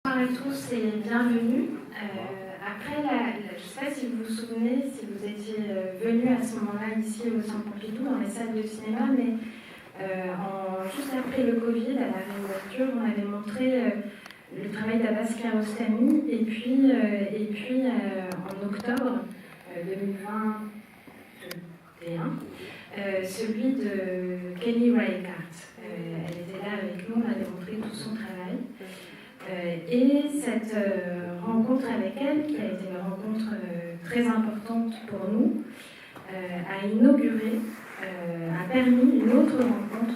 Bonjour à tous et bienvenue. Après, je ne sais pas si vous vous souvenez, si vous étiez venus à ce moment-là ici au Centre Pompidou, dans les salles de cinéma, mais juste après le Covid, à la réouverture, on avait montré le travail d'Abbas Kiarostami et puis en octobre 2021, celui de Kelly Reichardt. Elle était là avec nous, on avait montré tout son travail. Et cette rencontre avec elle, qui a été une rencontre très importante pour nous, a inauguré, a permis une autre rencontre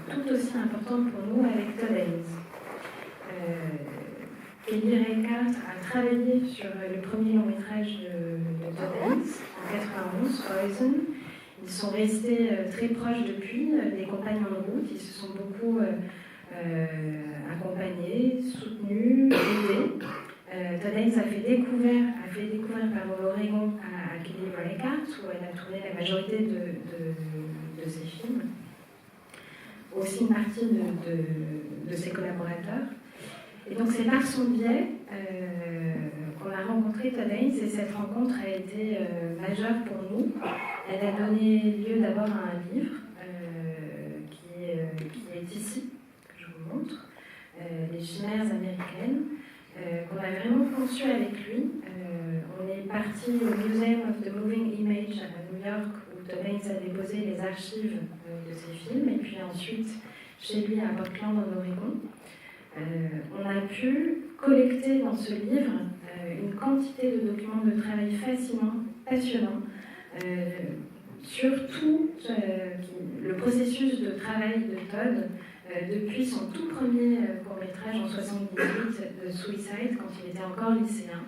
tout aussi importante pour nous avec Todd Haynes. Kelly Reichardt a travaillé sur le premier long métrage de Todd Haynes en 91, Horizon. Ils sont restés très proches depuis, des compagnons de route, ils se sont beaucoup accompagnés, soutenus, aidés. Todd Haynes a fait découvrir par l'Oregon à Kelly Reichardt, où elle a tourné la majorité de ses films, aussi une partie de ses collaborateurs. Et donc c'est par son biais qu'on a rencontré Todd Haynes, et cette rencontre a été majeure pour nous. Elle a donné lieu d'abord à un livre qui est ici, montre, les chimères américaines, qu'on a vraiment conçu avec lui. On est parti au Museum of the Moving Image à New York, où Todd Haynes a déposé les archives de ses films, et puis ensuite chez lui à Portland en Oregon. On a pu collecter dans ce livre une quantité de documents de travail fascinants, passionnants, sur tout le processus de travail de Todd, depuis son tout premier court-métrage en 1978 de Suicide, quand il était encore lycéen.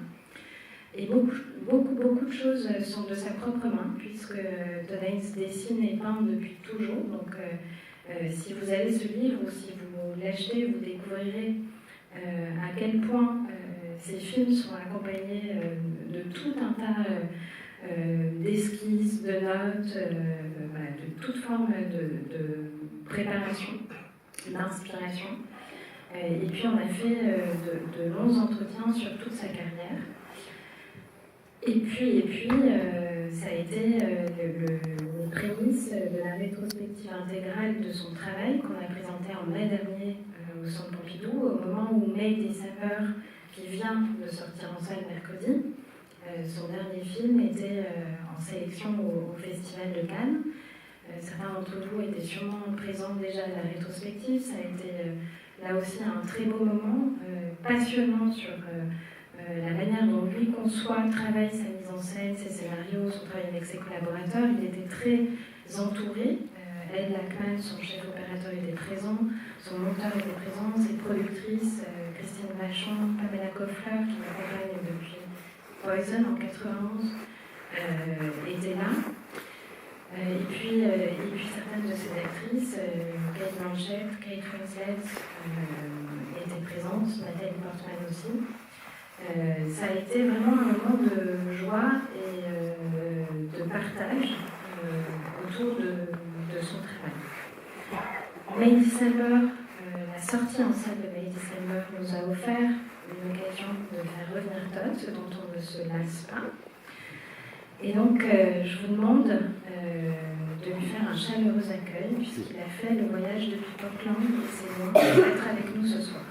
Et beaucoup de choses sont de sa propre main, puisque Todd Haynes dessine et peint depuis toujours. Donc, si vous avez ce livre, ou si vous l'achetez, vous découvrirez à quel point ces films sont accompagnés de tout un tas d'esquisses, de notes, de toute forme de préparation, d'inspiration. Et puis on a fait de longs entretiens sur toute sa carrière. Et puis ça a été les prémices de la rétrospective intégrale de son travail qu'on a présenté en mai dernier au Centre Pompidou, au moment où May December, qui vient de sortir en salle mercredi, son dernier film était en sélection au Festival de Cannes. Certains d'entre vous étaient sûrement présents déjà à la rétrospective. Ça a été là aussi un très beau moment, passionnant sur la manière dont lui conçoit, travaille sa mise en scène, ses scénarios, son travail avec ses collaborateurs. Il était très entouré. Ed Lachman, son chef opérateur, était présent, son monteur était présent, ses productrices, Christine Vachon, Pamela Koffler, qui m'accompagne depuis Poison en 91, étaient là. Et puis certaines de ses actrices, Kate Blanchett, Kate Winslet, étaient présentes, Nathalie Portman aussi. Ça a été vraiment un moment de joie et de partage autour de son travail. May December, la sortie en salle de May December nous a offert une occasion de faire revenir Todd, ce dont on ne se lasse pas. Et donc, je vous demande de lui faire un chaleureux accueil, puisqu'il a fait le voyage depuis Portland, et c'est bon d'être avec nous ce soir.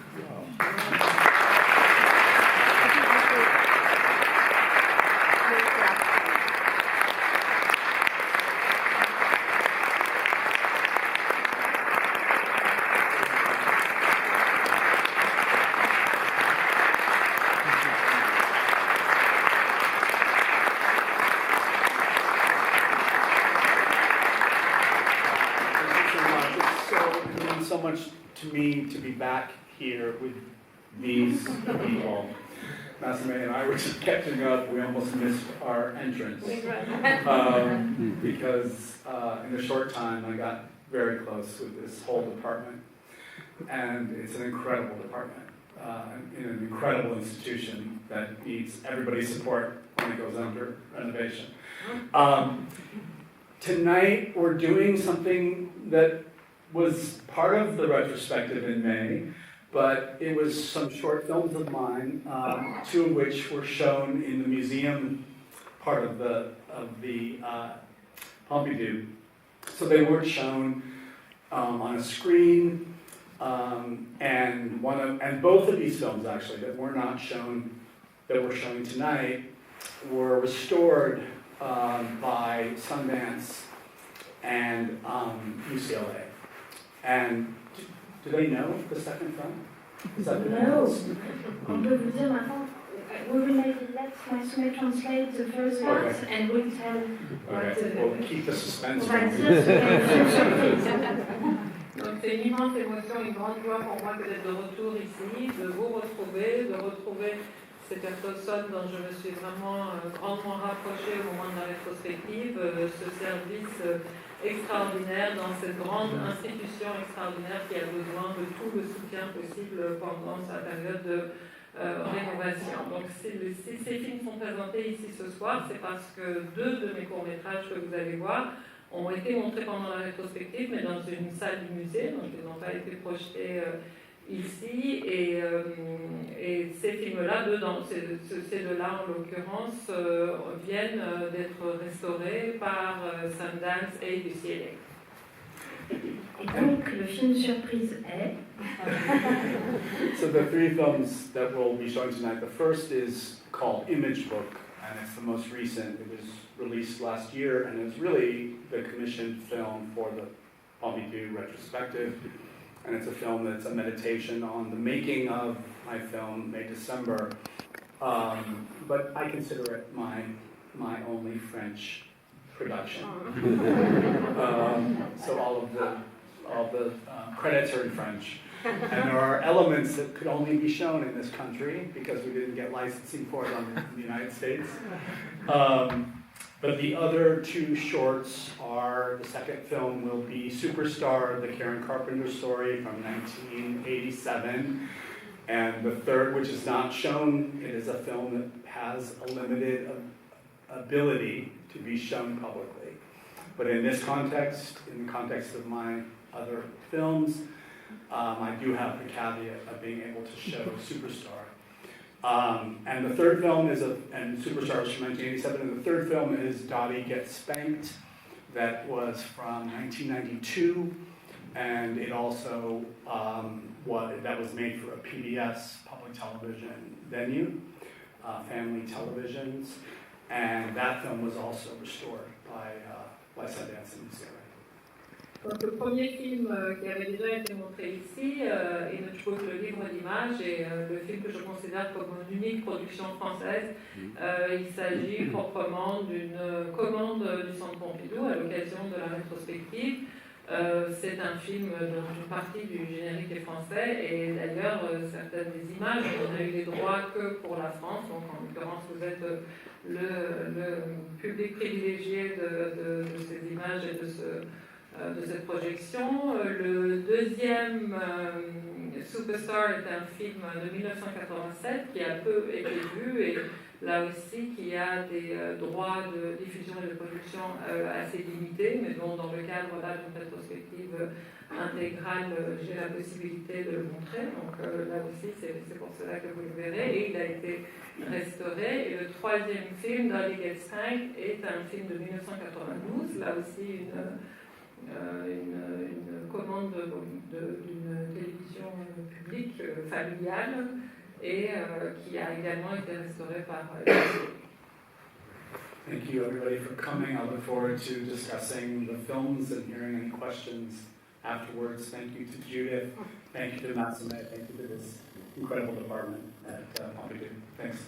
So much to me to be back here with these people. Massime and I were just catching up. We almost missed our entrance because in a short time I got very close with this whole department, and it's an incredible department in an incredible institution that needs everybody's support when it goes under renovation. Tonight we're doing something that was part of the retrospective in May, but it was some short films of mine, two of which were shown in the museum part of the Pompidou. So they weren't shown on a screen, and both of these films actually that were not shown, that we're showing tonight, were restored by Sundance and UCLA. And do they know the second film? Is that the No. On peut vous dire maintenant, we will maybe let Maisume translate the first part, Okay. and we'll tell what Okay, we'll keep the suspense. on va dire surprise. Donc c'est une immense émotion, une grande joie pour moi d'être de retour ici, de vous retrouver, de retrouver cette personne dont je me suis vraiment grandement rapprochée au moment de la rétrospective, ce service extraordinaire dans cette grande institution extraordinaire qui a besoin de tout le soutien possible pendant sa période de rénovation. Donc si ces films sont présentés ici ce soir, c'est parce que deux de mes courts-métrages que vous allez voir ont été montrés pendant la rétrospective, mais dans une salle du musée, donc ils n'ont pas été projetés ici. Et ces films-là, ces deux-là en l'occurrence, viennent d'être restaurés par Sundance et UCLA. Et donc, le film surprise est... So the three films that we'll be showing tonight, the first is called Image Book, and it's the most recent. It was released last year, and it's really the commissioned film for the Pompidou retrospective. And it's a film that's a meditation on the making of my film, May December. But I consider it my only French production. So all the credits are in French. And there are elements that could only be shown in this country because we didn't get licensing for it in the United States. But the other two shorts are, the second film will be Superstar, the Karen Carpenter story from 1987. And the third, which is not shown, it is a film that has a limited ability to be shown publicly. But in this context, in the context of my other films, I do have the caveat of being able to show Superstar. And the third film is and Superstar is from 1987, and the third film is Dottie Gets Spanked. That was from 1992, and it also that was made for a PBS public television venue, Family Televisions, and that film was also restored by Sundance and UCLA. Donc, le premier film qui avait déjà été montré ici, Image Book, le livre d'images, est le film que je considère comme une unique production française. Il s'agit proprement d'une commande du Centre Pompidou à l'occasion de la rétrospective. C'est un film dont une partie du générique est français et d'ailleurs certaines des images, on a eu les droits que pour la France, donc en l'occurrence vous êtes le public privilégié de ces images et de cette projection. Le deuxième, Superstar, est un film de 1987 qui a peu été vu et là aussi qui a des droits de diffusion et de production assez limités, mais dont dans le cadre d'une rétrospective intégrale, j'ai la possibilité de le montrer. Donc là aussi, c'est pour cela que vous le verrez. Et il a été restauré. Et le troisième film, Dottie Gets Spanked, est un film de 1992, là aussi une commande d'une télévision publique familiale et qui a également été restaurée par Thank you everybody for coming. I look forward to discussing the films and hearing any questions afterwards. Thank you to Judith. Thank you to Massime. Thank you to this incredible department at Pompidou. Thanks.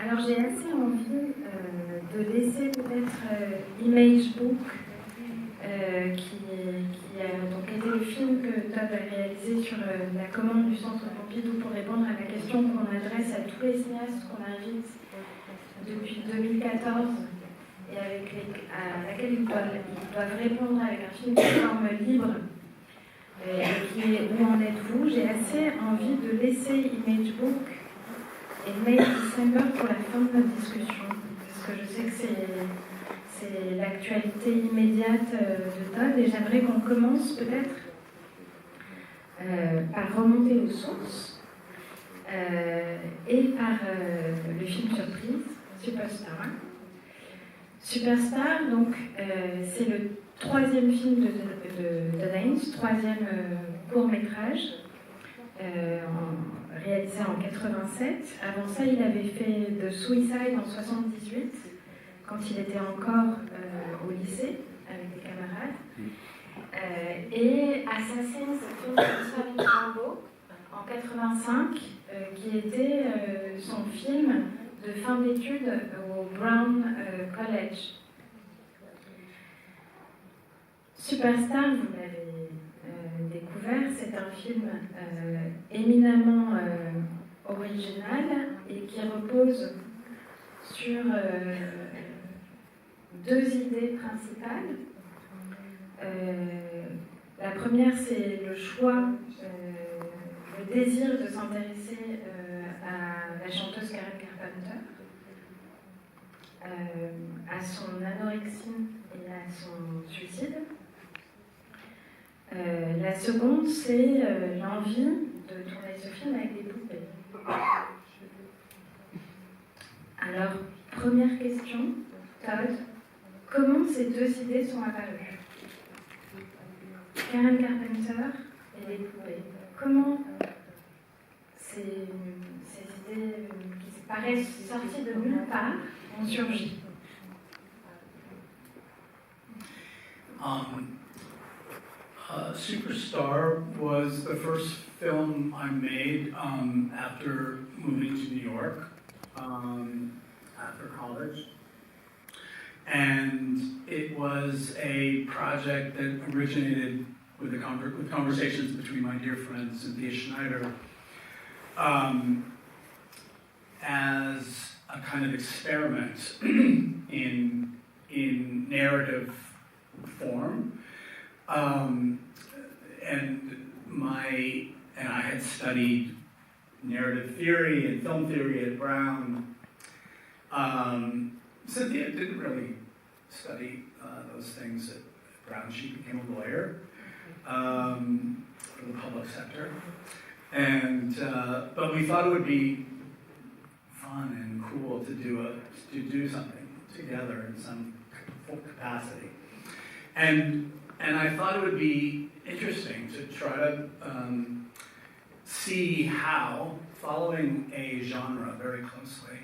Alors j'ai assez titre Image Book, qui a donc été le film que Todd a réalisé sur la commande du Centre Pompidou pour répondre à la question qu'on adresse à tous les cinéastes qu'on invite depuis 2014 et à laquelle ils doivent répondre avec un film de forme libre. Qui est Où en êtes-vous? J'ai assez envie de laisser Image Book et May December pour la fin de notre discussion, parce que je sais que c'est l'actualité immédiate de Todd, et j'aimerais qu'on commence peut-être par remonter aux sources et par le film surprise, Superstar. Superstar, donc, c'est le troisième film de Danes, troisième court-métrage, réalisé en 87. Avant ça, il avait fait The Suicide en 78, quand il était encore au lycée, avec des camarades. Et Assassin, ce film de Sterling Rambo, en 85, qui était son film de fin d'études au Brown College. Superstar, vous l'avez découvert, c'est un film éminemment original et qui repose sur deux idées principales. La première, c'est le choix, le désir de s'intéresser à la chanteuse Karen Carpenter, à son anorexie et à son suicide. La seconde, c'est l'envie de tourner ce film avec des poupées. Alors, première question, Todd, comment ces deux idées sont apparues? Karen Carpenter et les poupées. Comment ces idées qui paraissent sorties de nulle part ont surgi? Superstar was the first film I made after moving to New York after college. And it was a project that originated with conversations between my dear friend Cynthia Schneider as a kind of experiment in narrative form. And I had studied narrative theory and film theory at Brown. Cynthia didn't really study those things at Brown. She became a lawyer for the public sector. And but we thought it would be fun and cool to do something together in some capacity. And I thought it would be interesting to try to see how, following a genre very closely,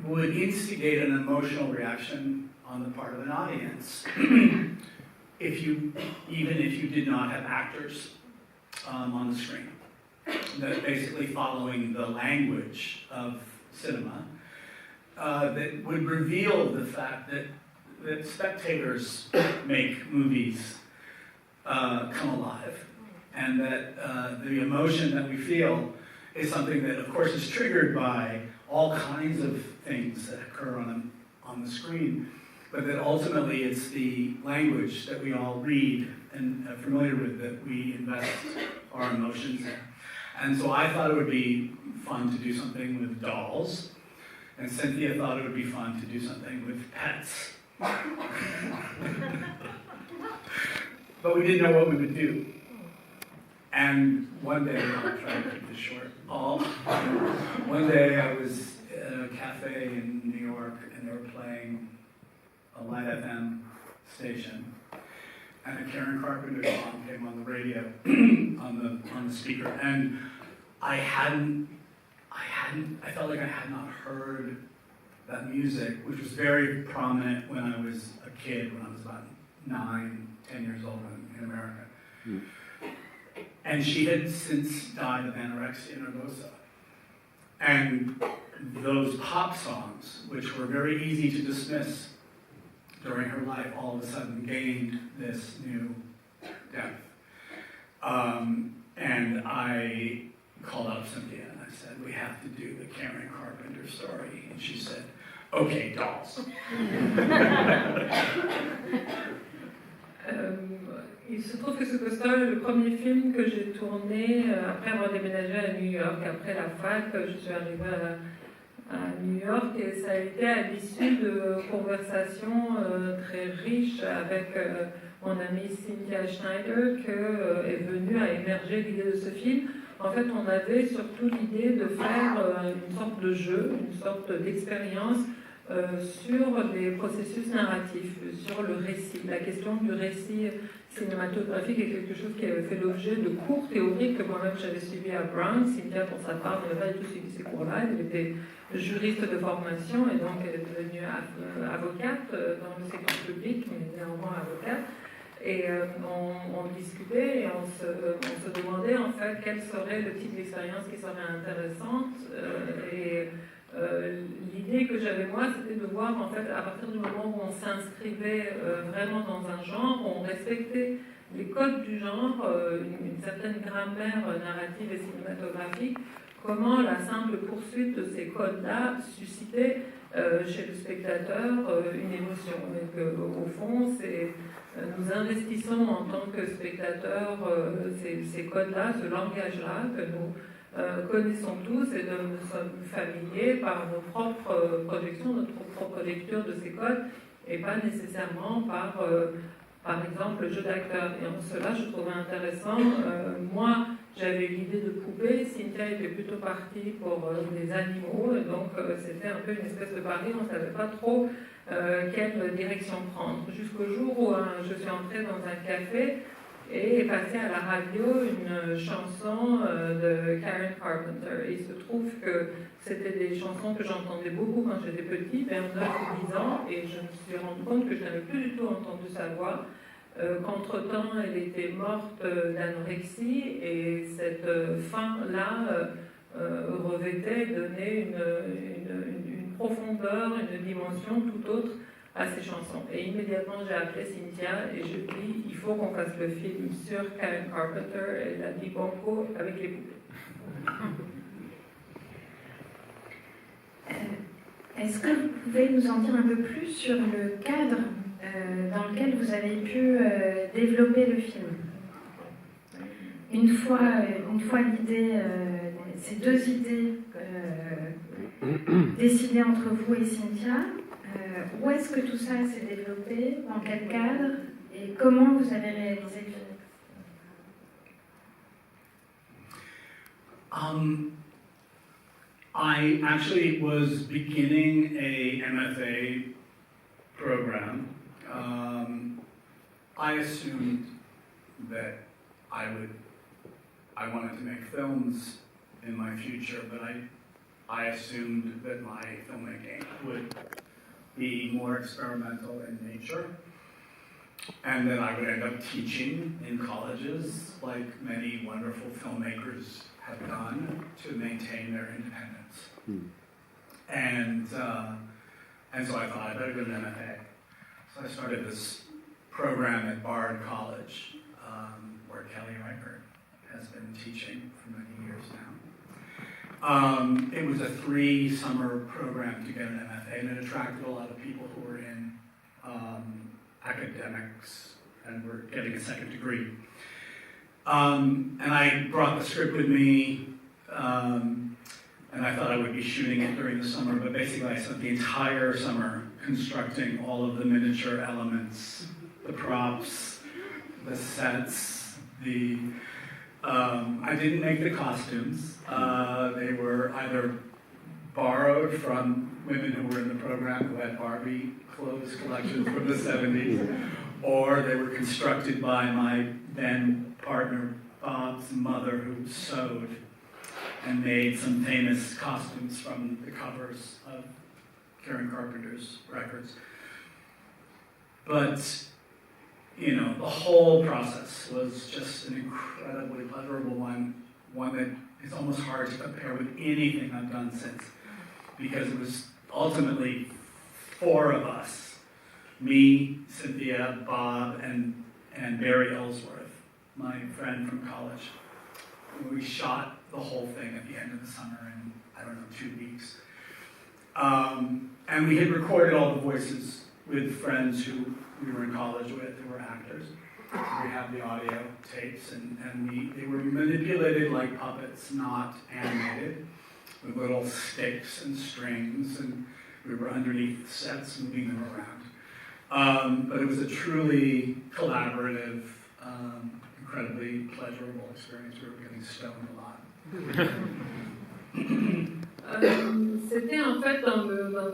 would instigate an emotional reaction on the part of an audience, even if you did not have actors on the screen. That basically following the language of cinema, that would reveal the fact that spectators make movies come alive, and that the emotion that we feel is something that, of course, is triggered by all kinds of things that occur on the screen, but that ultimately it's the language that we all read and are familiar with that we invest our emotions in. And so I thought it would be fun to do something with dolls, and Cynthia thought it would be fun to do something with pets. But we didn't know what we would do. And one day, I'll try to keep this short. One day I was at a cafe in New York and they were playing a Light FM station. And a Karen Carpenter song came on the radio, on the speaker. And I felt like I had not heard that music, which was very prominent when I was a kid, when I was about 9, 10 years old in America. And she had since died of anorexia nervosa. And those pop songs, which were very easy to dismiss during her life, all of a sudden gained this new depth. And I called up Cynthia and I said, we have to do the Karen Carpenter story. And she said, okay, dolls. Il se trouve que ce poster est le premier film que j'ai tourné après avoir déménagé à New York. Après la fac, je suis arrivée à New York et ça a été à l'issue de conversations très riches avec mon amie Cynthia Schneider que est venue à émerger l'idée de ce film. En fait, on avait surtout l'idée de faire une sorte de jeu, une sorte d'expérience sur les processus narratifs, sur le récit. La question du récit cinématographique est quelque chose qui avait fait l'objet de cours théoriques que moi-même j'avais suivis à Brown. Cynthia, pour sa part, n'avait pas du tout suivi ces cours-là. Elle était juriste de formation et donc elle est devenue avocate dans le secteur public, mais néanmoins avocate. Et on discutait et on se demandait en fait quel serait le type d'expérience qui serait intéressante. L'idée que j'avais moi, c'était de voir en fait à partir du moment où on s'inscrivait vraiment dans un genre, on respectait les codes du genre, une certaine grammaire narrative et cinématographique, comment la simple poursuite de ces codes-là suscitait chez le spectateur une émotion. Et qu'au fond, nous investissons en tant que spectateurs ces codes-là, ce langage-là que nous connaissons tous et dont nous sommes familiers par nos propres projections, notre propre lecture de ces codes, et pas nécessairement par exemple, le jeu d'acteur. Et en cela, je trouvais intéressant. Moi, j'avais l'idée de poupées, Cynthia était plutôt partie pour des animaux, et donc c'était un peu une espèce de pari, on ne savait pas trop quelle direction prendre. Jusqu'au jour où je suis entrée dans un café et est passée à la radio une chanson de Karen Carpenter. Et il se trouve que c'était des chansons que j'entendais beaucoup quand j'étais petite, vers 9 ou 10 ans, et je me suis rendu compte que je n'avais plus du tout entendu sa voix, qu'entre-temps elle était morte d'anorexie, et cette fin-là revêtait, donnait une profondeur, une dimension tout autre à ces chansons. Et immédiatement, j'ai appelé Cynthia et je lui ai dit, il faut qu'on fasse le film sur Karen Carpenter. Elle a dit banco avec les poupées. Est-ce que vous pouvez nous en dire un peu plus sur le cadre dans lequel vous avez pu développer le film? Une fois l'idée, ces deux idées décidées entre vous et Cynthia, où est-ce que tout ça s'est développé? Dans quel cadre? Et comment vous avez réalisé le film? I actually was beginning a MFA program. I assumed that I wanted to make films in my future, but I assumed that my filmmaking would be more experimental in nature, and that I would end up teaching in colleges like many wonderful filmmakers have done to maintain their independence. And so I thought I better go to an MFA. So I started this program at Bard College, where Kelly Reichert has been teaching for many years now. It was a 3-summer program to get an MFA, and it attracted a lot of people who were in academics and were getting a second degree. And I brought the script with me, and I thought I would be shooting it during the summer, but basically I spent the entire summer constructing all of the miniature elements, the props, the sets, I didn't make the costumes. They were either borrowed from women who were in the program who had Barbie clothes collections from the 70s, or they were constructed by my then partner Bob's mother, who sewed and made some famous costumes from the covers of Karen Carpenter's records. But, you know, the whole process was just an incredibly pleasurable one that is almost hard to compare with anything I've done since, because it was ultimately 4 of us, me, Cynthia, Bob, and Barry Ellsworth, my friend from college. We shot the whole thing at the end of the summer in, I don't know, 2 weeks. And we had recorded all the voices with friends who we were in college with, who were actors. So we have the audio tapes, and they were manipulated like puppets, not animated, with little sticks and strings, and we were underneath sets moving them around. But it was a truly collaborative, incredibly pleasurable experience. We were getting stoned a lot. C'était en fait dans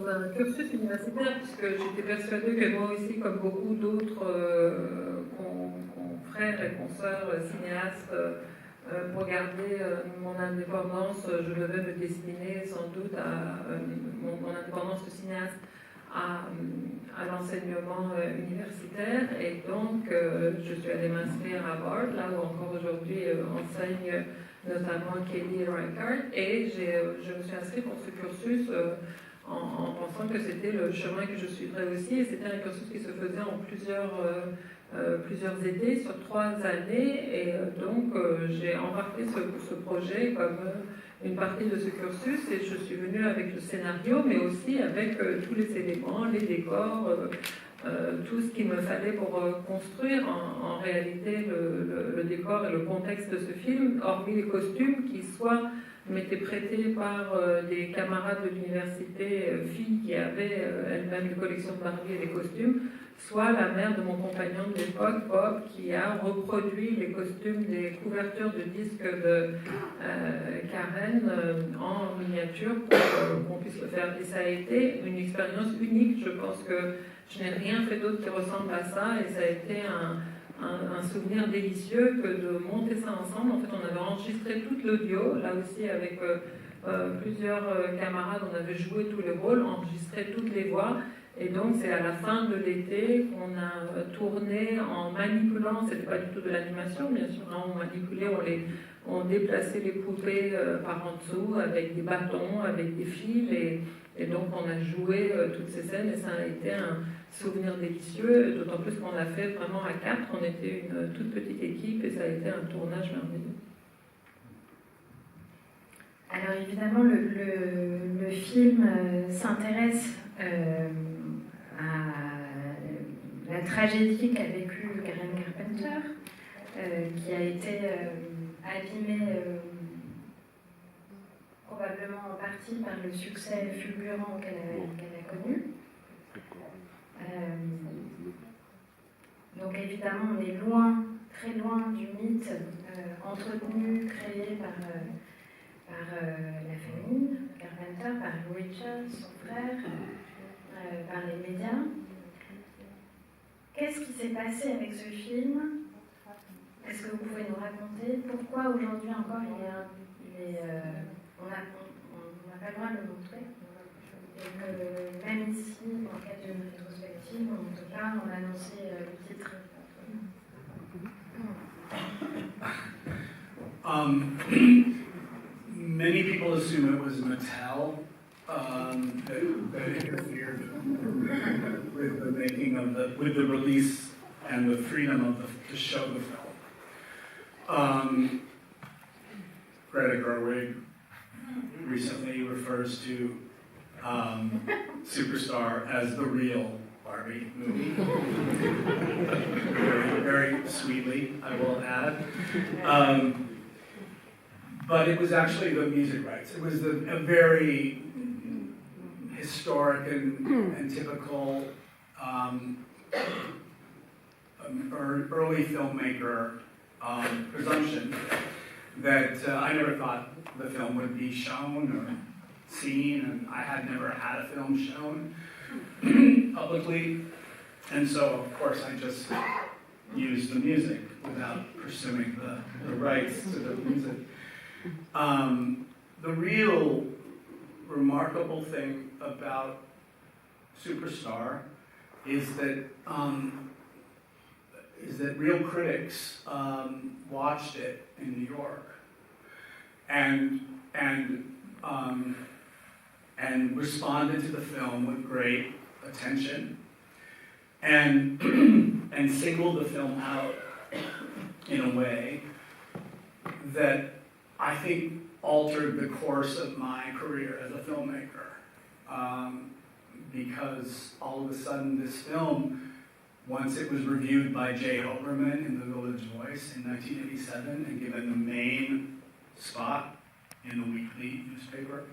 un cursus universitaire, puisque j'étais persuadée que moi aussi, comme beaucoup d'autres confrères et consoeurs cinéastes, pour garder mon indépendance, je devais me destiner sans doute à mon indépendance de cinéaste à l'enseignement universitaire. Et donc, je suis allée m'inscrire à Bard, là où encore aujourd'hui enseigne notamment Kelly Reichardt, et je me suis inscrite pour ce cursus en pensant que c'était le chemin que je suivrais aussi, et c'était un cursus qui se faisait en plusieurs étés, sur 3 années, et donc j'ai embarqué ce projet comme une partie de ce cursus, et je suis venue avec le scénario, mais aussi avec tous les éléments, les décors, tout ce qu'il me fallait pour construire en réalité le décor et le contexte de ce film, hormis les costumes qui soit m'étaient prêtés par des camarades de l'université, filles qui avaient elles-mêmes une collection de Barbie et des costumes, soit la mère de mon compagnon de l'époque, Bob, qui a reproduit les costumes des couvertures de disques de Karen en miniature pour qu'on puisse le faire. Et ça a été une expérience unique. Je pense que je n'ai rien fait d'autre qui ressemble à ça, et ça a été un souvenir délicieux que de monter ça ensemble. En fait, on avait enregistré tout l'audio, là aussi avec plusieurs camarades, on avait joué tous les rôles, enregistré toutes les voix. Et donc, c'est à la fin de l'été qu'on a tourné en manipulant, c'était pas du tout de l'animation, bien sûr, hein, on manipulait, on déplaçait les poupées par en dessous avec des bâtons, avec des fils, et donc on a joué toutes ces scènes, et ça a été un souvenir délicieux, d'autant plus qu'on l'a fait vraiment à 4, on était une toute petite équipe, et ça a été un tournage merveilleux. Alors évidemment, le film s'intéresse à la tragédie qu'a vécue Karen Carpenter, qui a été abîmée probablement en partie par le succès fulgurant qu'elle a connu. Donc évidemment, on est loin, très loin du mythe entretenu, créé par la famille Carpenter, par Lou Richards, son frère, par les médias. Qu'est-ce qui s'est passé avec ce film? Est-ce que vous pouvez nous raconter pourquoi aujourd'hui encore on n'a pas le droit de le montrer, et que même ici, en cas de rétrospective, on ne peut pas en annoncer le titre? Many people assume it was Mattel that interfered with the making of with the release and the freedom to show the film. Greta Gerwig recently refers to Superstar as the real Barbie movie. very, very sweetly, I will add. But it was actually the music rights. It was a very historic and typical early filmmaker presumption that I never thought the film would be shown or seen, and I had never had a film shown publicly, and so of course I just used the music without pursuing the rights to the music. The real remarkable thing about Superstar is that real critics watched it in New York, and responded to the film with great attention, and and singled the film out in a way that I think altered the course of my career as a filmmaker. Because all of a sudden this film, once it was reviewed by Jay Hoberman in the Village Voice in 1987 and given the main spot in the weekly newspaper,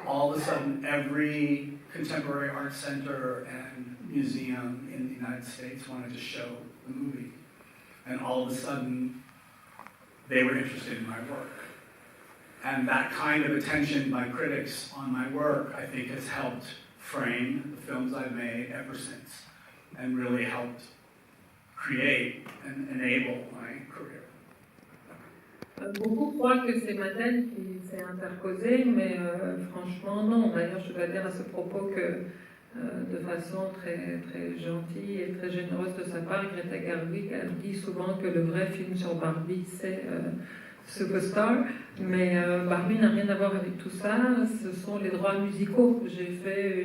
all of a sudden every contemporary art center and museum in the United States wanted to show the movie. And all of a sudden they were interested in my work. And that kind of attention by critics on my work, I think, has helped frame the films I've made ever since, and really helped create and enable my career. Beaucoup croient que c'est Madeleine qui s'est interposée, mais franchement non. D'ailleurs, je dois dire à ce propos que de façon très, très gentille et très généreuse de sa part, Greta Gerwig a dit souvent que le vrai film sur Barbie, c'est Superstar, mais Barbie n'a rien à voir avec tout ça, ce sont les droits musicaux. J'ai fait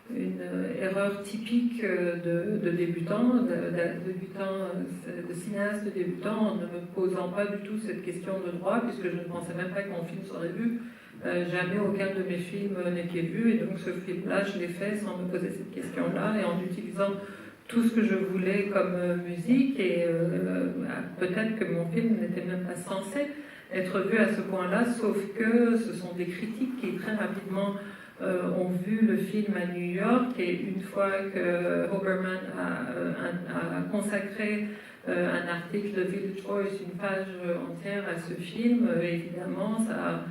une erreur typique de débutant, de cinéaste débutant, en ne me posant pas du tout cette question de droit, puisque je ne pensais même pas que mon film serait vu. Jamais aucun de mes films n'était vu, et donc ce film-là, je l'ai fait sans me poser cette question-là, et en utilisant tout ce que je voulais comme musique, et peut-être que mon film n'était même pas censé être vu à ce point-là, sauf que ce sont des critiques qui très rapidement ont vu le film à New York, et une fois que Hoberman a consacré un article de Village Voice, une page entière à ce film, évidemment, ça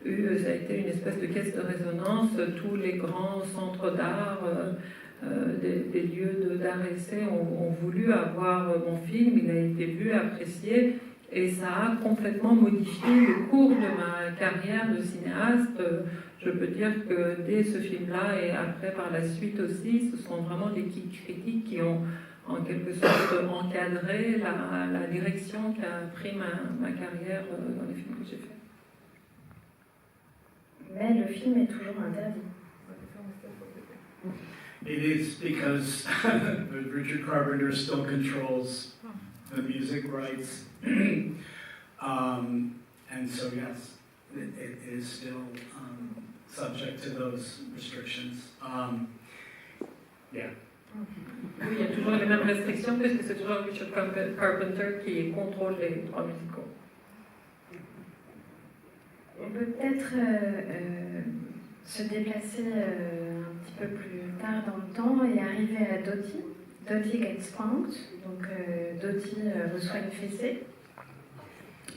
a été une espèce de caisse de résonance. Tous les grands centres d'art, des lieux d'art essai ont voulu avoir mon film, il a été vu, apprécié, et ça a complètement modifié le cours de ma carrière de cinéaste. Je peux dire que dès ce film-là, et après par la suite aussi, ce sont vraiment des critiques qui ont en quelque sorte encadré la direction qu'a pris ma carrière dans les films que j'ai faits. Mais le film est toujours interdit. It is because Richard Carpenter still controls the music rights. And so, yes, it is still subject to those restrictions. Yeah. Oui, il y a toujours les mêmes restrictions, puisque c'est toujours Richard Carpenter qui contrôle les droits musicaux. On peut peut-être se déplacer un petit peu plus tard dans le temps et arriver à Dottie. Dottie gets spanked, donc Dottie reçoit une fessée,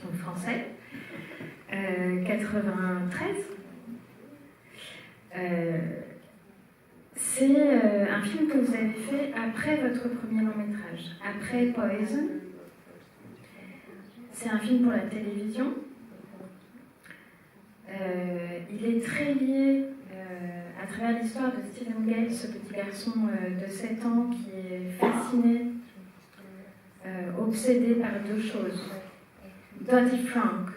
en français. 93. C'est un film que vous avez fait après votre premier long métrage, après Poison. C'est un film pour la télévision. Il est très lié à travers l'histoire de Stephen Gale, ce petit garçon de 7 ans qui est fasciné, obsédé par deux choses. Dottie Frank,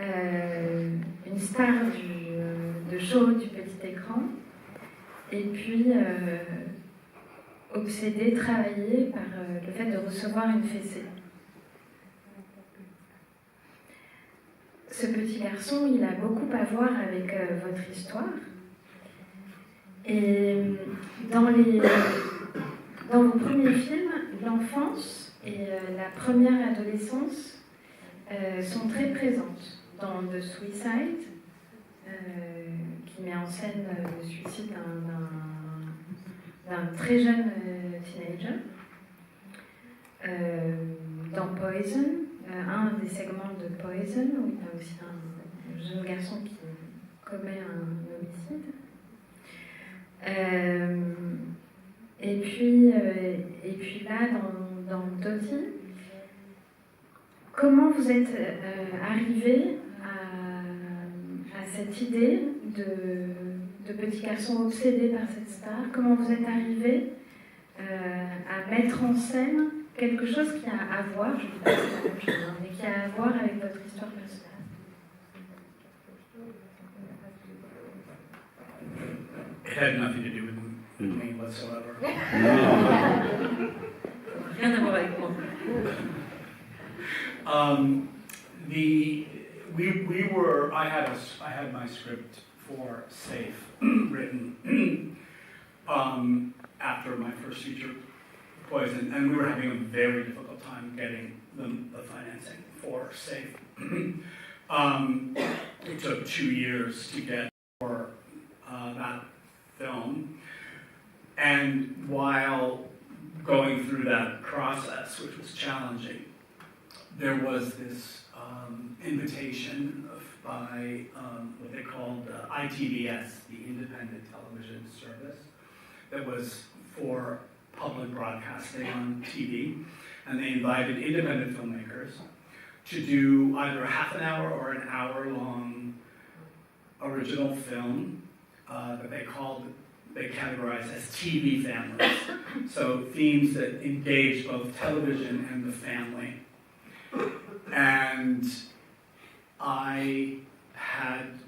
une star de show du petit écran, et puis obsédé, travaillé par le fait de recevoir une fessée. Ce petit garçon, il a beaucoup à voir avec votre histoire. Et dans vos premiers films, l'enfance et la première adolescence sont très présentes. Dans The Suicide, qui met en scène le suicide d'un très jeune teenager. Dans Poison, un des segments de Poison, où il y a aussi un jeune garçon qui commet un homicide. Et puis là, dans Dottie, comment vous êtes arrivé à cette idée de petit garçon obsédé par cette star? Comment vous êtes arrivé à mettre en scène quelque chose qui a à voir, je ne dis pas que c'est la même chose, mais qui a à voir avec votre histoire personnelle? it had nothing to do with me whatsoever. Rien à voir avec moi. I had my script for Safe written after my first feature, Poison, and we were having a very difficult time getting the financing for Safe. It took 2 years to get for that film, and while going through that process, which was challenging, there was this invitation by what they called ITVS, the Independent Television Service, that was for public broadcasting on TV, and they invited independent filmmakers to do either a half an hour or an hour-long original film that they categorized as TV families. So themes that engage both television and the family. And I had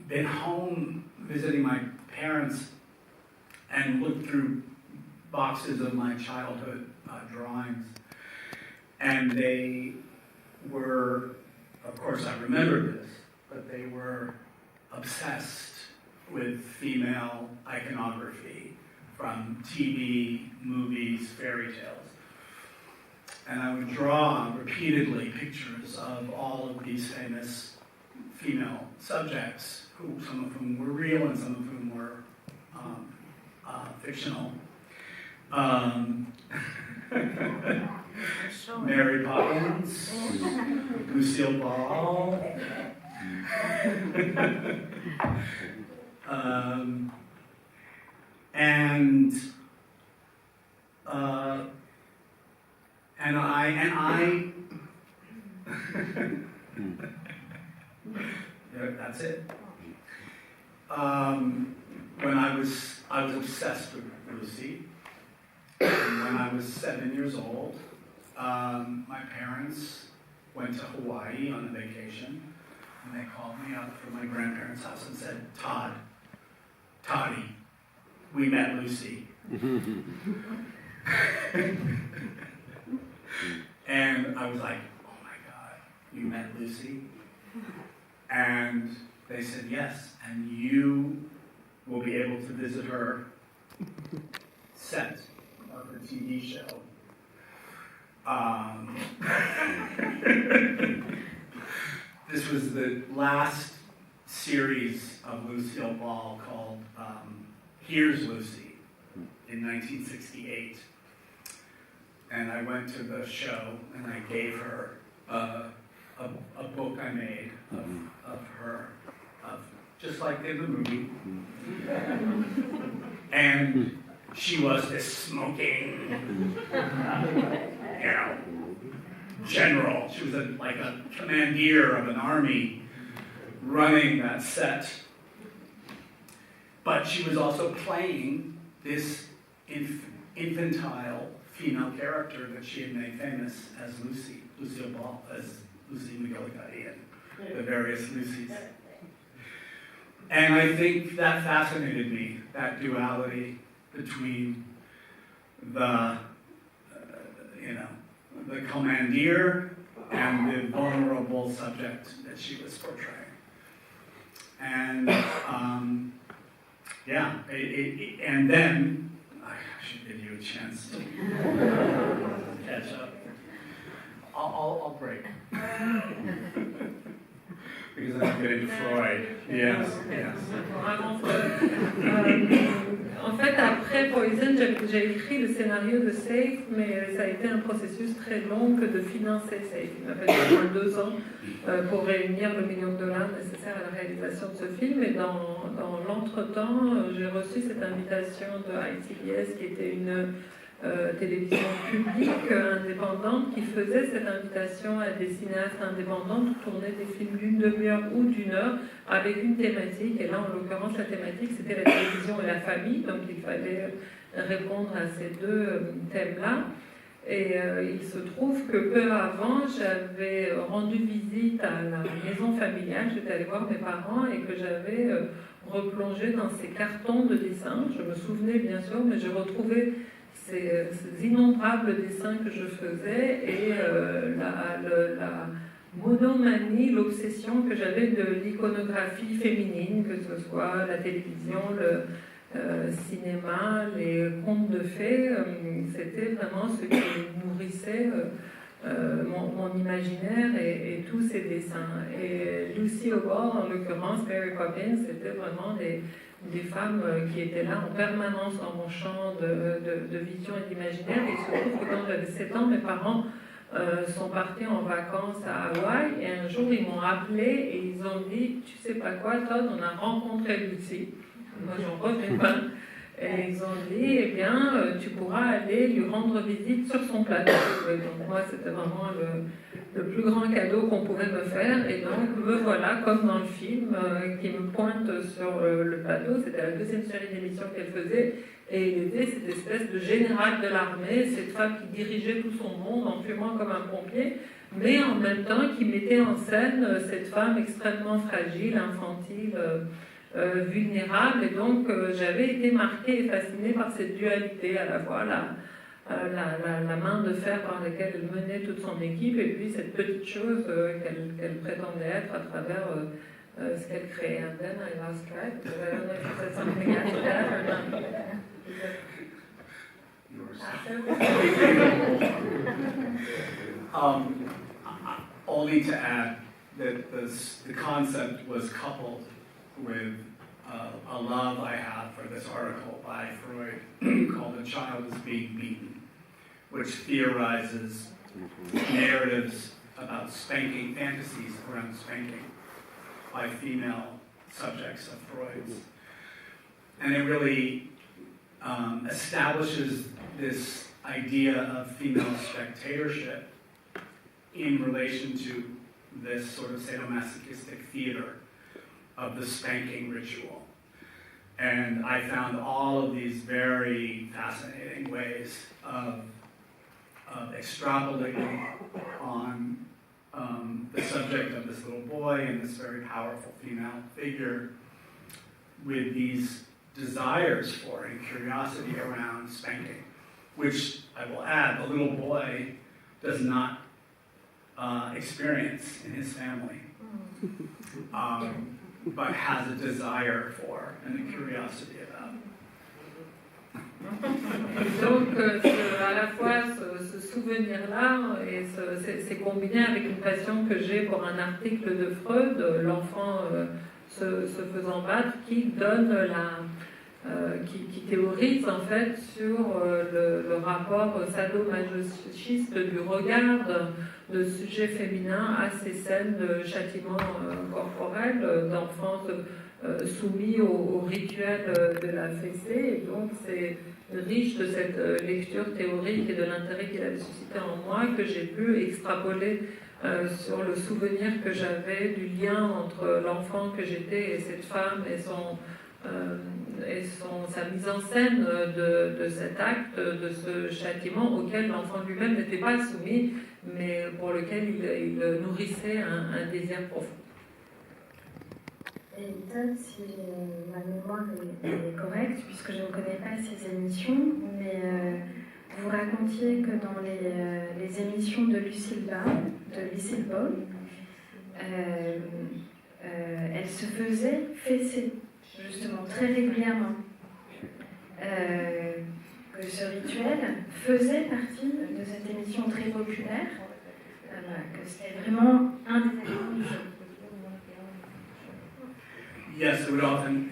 been home visiting my parents and looked through boxes of my childhood drawings. And they were, of course I remembered this, but they were obsessed with female iconography from TV, movies, fairy tales. And I would draw repeatedly pictures of all of these famous female subjects, some of whom were real and some of whom were fictional. Mary Poppins, Lucille Ball, and I that's it. When I was obsessed with Lucy. And when I was 7 years old, my parents went to Hawaii on a vacation, and they called me up from my grandparents' house and said, Toddy, we met Lucy. And I was like, oh my God, you met Lucy? And they said, yes, and you will be able to visit her set of the TV show. This was the last series of Lucille Ball called Here's Lucy in 1968. And I went to the show and I gave her a book I made of her, just like in the movie. And she was this smoking, general. She was like a commandeer of an army running that set. But she was also playing this infantile female character that she had made famous as Lucille Ball, as Lucy McGillicuddy and the various Lucys. And I think that fascinated me, that duality between the commandeer and the vulnerable subject that she was portraying. And and then I should give you a chance to catch up. I'll break. Because I'm getting Freud. Yes. En fait, après Poison, j'ai écrit le scénario de Safe, mais ça a été un processus très long que de financer Safe. Il m'a fallu au moins 2 ans pour réunir le $1 million nécessaire à la réalisation de ce film. Et dans l'entretemps, j'ai reçu cette invitation de ITVS, qui était une télévision publique indépendante, qui faisait cette invitation à des cinéastes indépendants de tourner des films d'une demi-heure ou d'une heure avec une thématique. Et là, en l'occurrence, la thématique, c'était la télévision et la famille. Donc, il fallait répondre à ces 2 thèmes-là. Et il se trouve que peu avant, j'avais rendu visite à la maison familiale. J'étais allée voir mes parents et que j'avais replonger dans ces cartons de dessins. Je me souvenais bien sûr, mais j'ai retrouvé ces innombrables dessins que je faisais et la monomanie, l'obsession que j'avais de l'iconographie féminine, que ce soit la télévision, le cinéma, les contes de fées, c'était vraiment ce qui nourrissait mon imaginaire et tous ces dessins. Et Lucy Howard, en l'occurrence, Mary Poppins, c'était vraiment des femmes qui étaient là en permanence dans mon champ de vision et d'imaginaire. Et il se trouve que quand j'avais 7 ans, mes parents sont partis en vacances à Hawaï et un jour ils m'ont appelé et ils ont dit, tu sais pas quoi Todd, on a rencontré Lucy. Moi j'en revenais pas. Et ils ont dit, eh bien, tu pourras aller lui rendre visite sur son plateau. Et donc moi, c'était vraiment le plus grand cadeau qu'on pouvait me faire. Et donc, me voilà, comme dans le film, qui me pointe sur le plateau. C'était la 2e série d'émissions qu'elle faisait. Et il était cette espèce de général de l'armée, cette femme qui dirigeait tout son monde en fumant comme un pompier, mais en même temps qui mettait en scène cette femme extrêmement fragile, infantile, vulnérable, et donc j'avais été marquée et fascinée par cette dualité, à la fois la main de fer par laquelle elle menait toute son équipe, et puis cette petite chose qu'elle prétendait être à travers ce qu'elle créait. And then I lost track, but I don't know if you said something after that or not. Only to add that the concept was coupled with a love I have for this article by Freud called "A Child is Being Beaten," which theorizes narratives about spanking, fantasies around spanking by female subjects of Freud's. And it really establishes this idea of female spectatorship in relation to this sort of sadomasochistic theater of the spanking ritual. And I found all of these very fascinating ways of extrapolating on the subject of this little boy and this very powerful female figure with these desires for and curiosity around spanking, which I will add, the little boy does not experience in his family. But has a desire for and a curiosity about. Donc, à la fois ce souvenir-là, et c'est combiné avec une passion que j'ai pour un article de Freud, l'enfant se faisant battre, qui donne qui théorise en fait sur le rapport sadomasochiste du regard de sujets féminins à ces scènes de châtiment corporel, d'enfants soumis au rituel de la fessée. Et donc c'est riche de cette lecture théorique et de l'intérêt qu'il avait suscité en moi que j'ai pu extrapoler sur le souvenir que j'avais du lien entre l'enfant que j'étais et cette femme et sa mise en scène de cet acte, de ce châtiment auquel l'enfant lui-même n'était pas soumis, mais pour lequel il nourrissait un désir profond. Et Todd, si ma mémoire est correcte, puisque je ne connais pas ces émissions, mais vous racontiez que dans les émissions de Lucille Ball, elle se faisait fesser, justement, très régulièrement. Que ce rituel faisait partie de cette émission très populaire, que c'était vraiment un des éléments du jeu. Yes, there'd often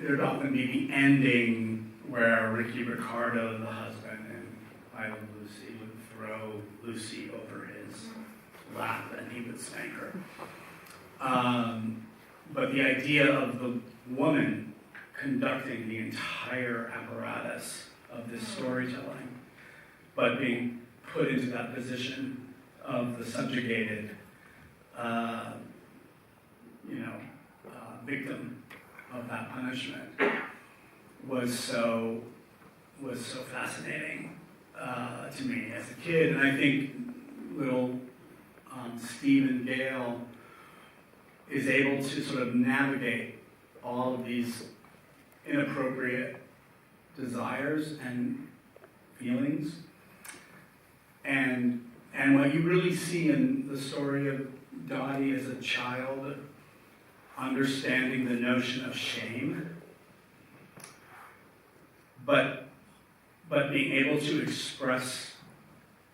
be the ending where Ricky Ricardo, the husband, and Idol Lucy would throw Lucy over his lap and he would spank her. But the idea of the woman conducting the entire apparatus of this storytelling, but being put into that position of the subjugated, victim of that punishment was so fascinating to me as a kid. And I think little Stephen Gale is able to sort of navigate all of these inappropriate desires and feelings. And what you really see in the story of Dottie as a child, understanding the notion of shame, but being able to express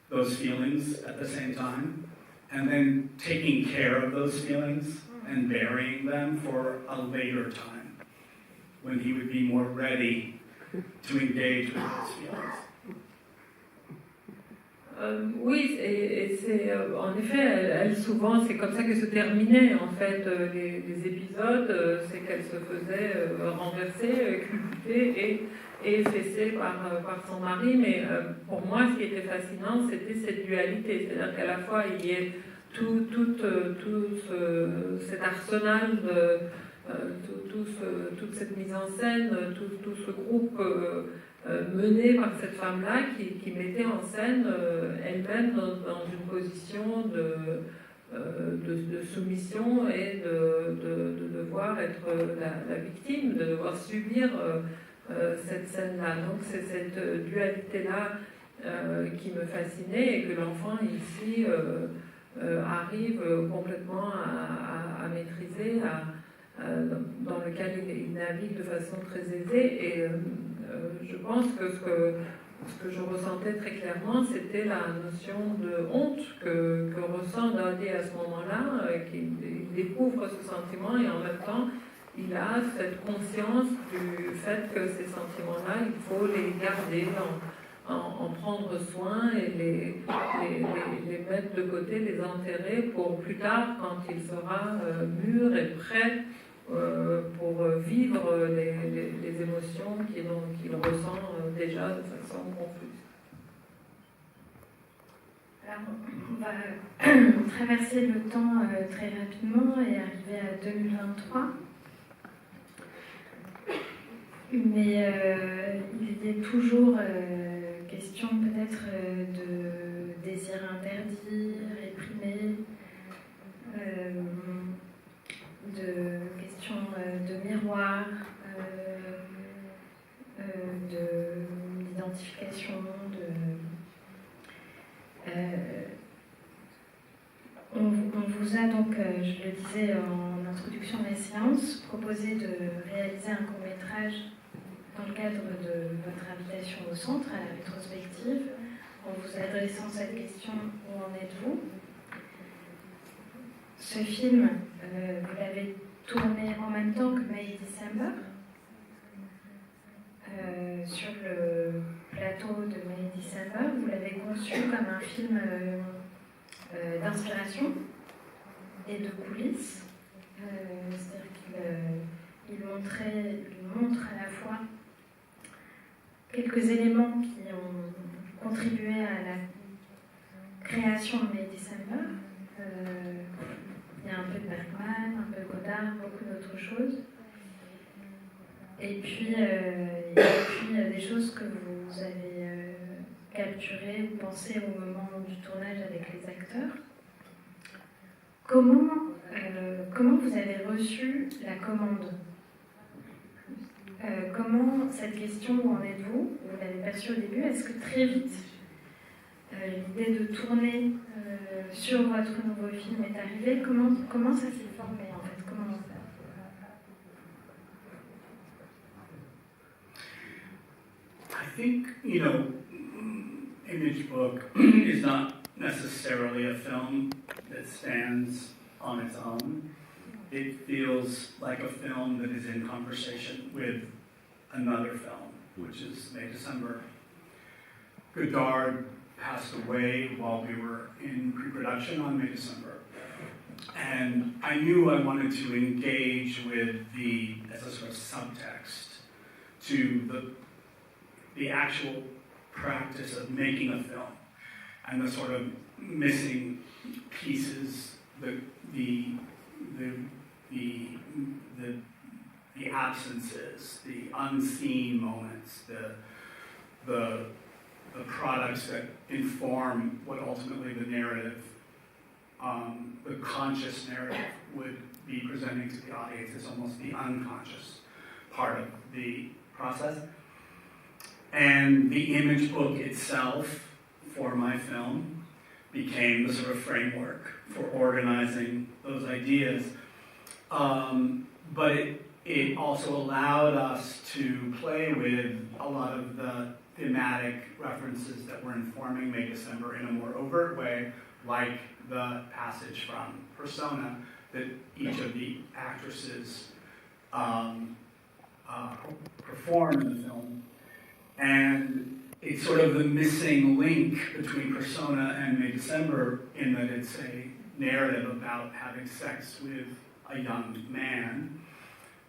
those feelings at the same time, and then taking care of those feelings and burying them for a later time, when he would be more ready to engage with those feelings. Oui, et c'est en effet, elle souvent, c'est comme ça que se terminaient en fait les épisodes, c'est qu'elle se faisait renverser, culbuter et fessée par son mari. Mais pour moi, ce qui était fascinant, c'était cette dualité, c'est-à-dire qu'à la fois il y ait tout cet arsenal, toute cette mise en scène, tout ce groupe menée par cette femme-là qui mettait en scène elle-même dans une position de soumission et de devoir être la victime, de devoir subir cette scène-là. Donc c'est cette dualité-là qui me fascinait et que l'enfant ici arrive complètement à maîtriser, dans lequel il navigue de façon très aisée. Et je pense que ce que je ressentais très clairement, c'était la notion de honte que ressent Dottie à ce moment-là, qu'il découvre ce sentiment et en même temps, il a cette conscience du fait que ces sentiments-là, il faut les garder, en prendre soin et les mettre de côté, les enterrer pour plus tard, quand il sera mûr et prêt pour vivre les émotions qu'il ressent déjà de façon confuse. Alors, on va traverser le temps très rapidement et arriver à 2023. Mais il y a toujours question peut-être de désir interdit, réprimé, de questions de miroir, d'identification, on vous a donc, je le disais en introduction de la séance, proposé de réaliser un court-métrage dans le cadre de votre invitation au centre, à la rétrospective, en vous adressant cette question: où en êtes-vous? Ce film, vous l'avez tourné en même temps que May December, sur le plateau de May December. Vous l'avez conçu comme un film d'inspiration et de coulisses. C'est-à-dire qu'il montre à la fois quelques éléments qui ont contribué à la création de May December. Il y a un peu de Bergman, un peu de Godard, beaucoup d'autres choses. Et puis des choses que vous avez capturées ou pensées au moment du tournage avec les acteurs. Comment vous avez reçu la commande? Comment cette question, où en êtes-vous, vous l'avez perçue au début, est-ce que très vite l'idée de tourner sur votre nouveau film est arrivée? Comment ça s'est formé en fait? I think, Image Book is not necessarily a film that stands on its own. It feels like a film that is in conversation with another film, which is May December. Godard passed away while we were in pre-production on May December. And I knew I wanted to engage with as a sort of subtext to the actual practice of making a film and the sort of missing pieces, the absences, the unseen moments, the products that inform what ultimately the narrative, the conscious narrative would be presenting to the audience is almost the unconscious part of the process. And the image book itself for my film became the sort of framework for organizing those ideas. But it also allowed us to play with a lot of the thematic references that were informing May December in a more overt way, like the passage from Persona that each of the actresses perform in the film. And it's sort of the missing link between Persona and May December in that it's a narrative about having sex with a young man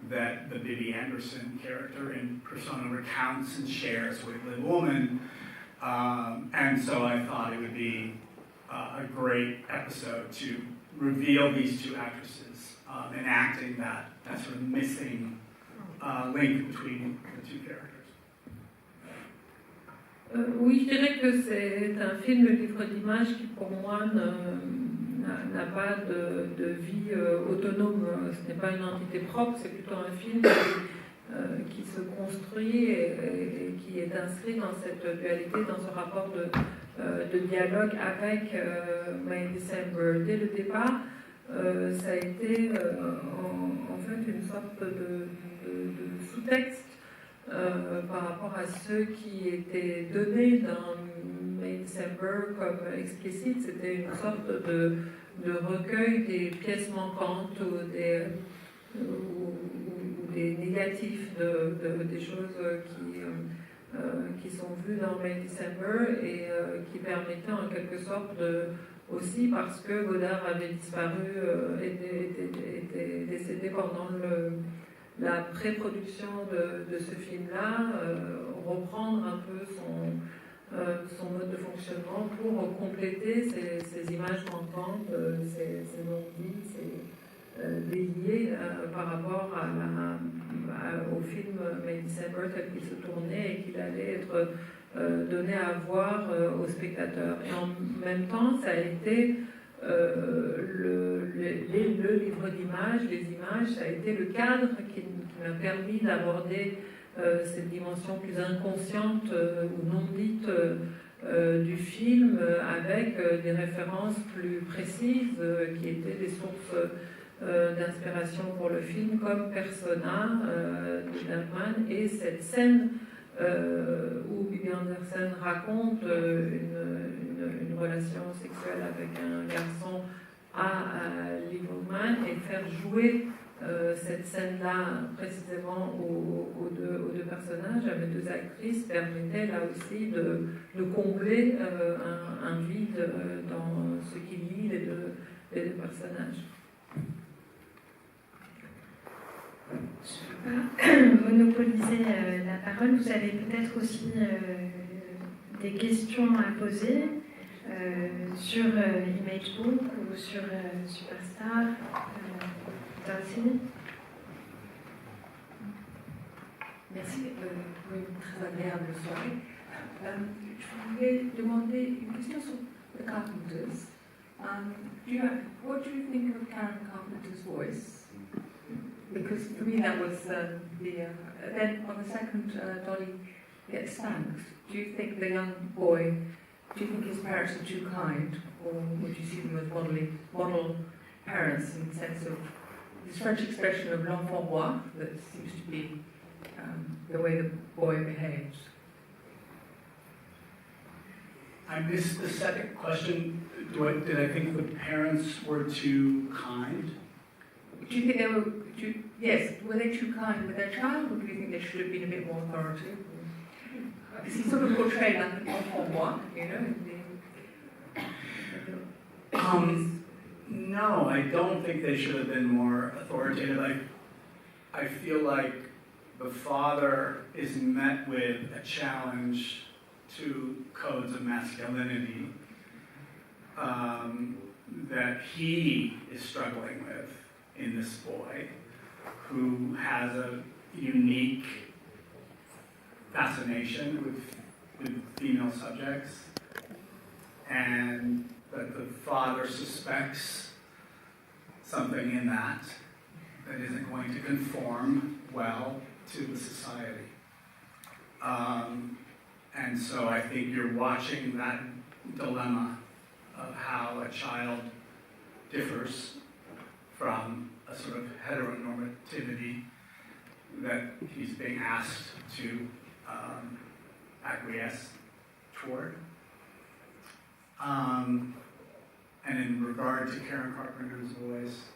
that the Bibi Andersson character in Persona recounts and shares with Little Woman. And so I thought it would be a great episode to reveal these two actresses enacting that sort of missing link between the two characters. Oui, je dirais que c'est un film, le livre d'images, qui pour moi n'a pas de vie autonome. Ce n'est pas une entité propre, c'est plutôt un film qui se construit et qui est inscrit dans cette dualité, dans ce rapport de dialogue avec May December. Dès le départ, ça a été en fait une sorte de sous-texte par rapport à ceux qui étaient donnés dans May December comme explicite. C'était une sorte de recueil des pièces manquantes ou des négatifs des choses qui sont vues dans May December et qui permettaient en quelque sorte aussi parce que Godard avait disparu, était décédé pendant la pré-production de ce film-là, reprendre un peu son mode de fonctionnement pour compléter ces images manquantes, ces non-dits, ces déliés par rapport au film May December tel qu'il se tournait et qu'il allait être donné à voir aux spectateurs. Et en même temps, ça a été le livre d'images, les images, ça a été le cadre qui m'a permis d'aborder cette dimension plus inconsciente ou non dite du film avec des références plus précises qui étaient des sources d'inspiration pour le film comme Persona de Bergman et cette scène où Bibi Andersson raconte une relation sexuelle avec un garçon à Liv Ullmann et faire jouer cette scène-là précisément aux deux personnages, à mes deux actrices, permettait là aussi de combler un vide dans ce qui lie les deux personnages. Je ne vais pas monopoliser la parole. Vous avez peut-être aussi des questions à poser sur Image Book ou sur Superstar. Darcy. Merci pour une très agréable soirée. Je voulais demander une question sur The Carpenters. What do you think of Karen Carpenter's voice? Because for me that was then on the second Dolly gets spanked. Do you think the young boy, do you think his parents are too kind, or would you see them as model parents in the sense of this French expression of l'enfant roi that seems to be the way the boy behaves? I missed the second question. Did I think the parents were too kind? Do you think they were? Yes, were they too kind with their child, or do you think they should have been a bit more authoritative? Because he's sort of portrayed like an enfant roi, you know. No, I don't think they should have been more authoritative. I feel like the father is met with a challenge to codes of masculinity that he is struggling with in this boy, who has a unique fascination with female subjects, and that the father suspects something in that isn't going to conform well to the society. And so I think you're watching that dilemma of how a child differs from a sort of heteronormativity that he's being asked to acquiesce toward. And in regard to Karen Carpenter's voice,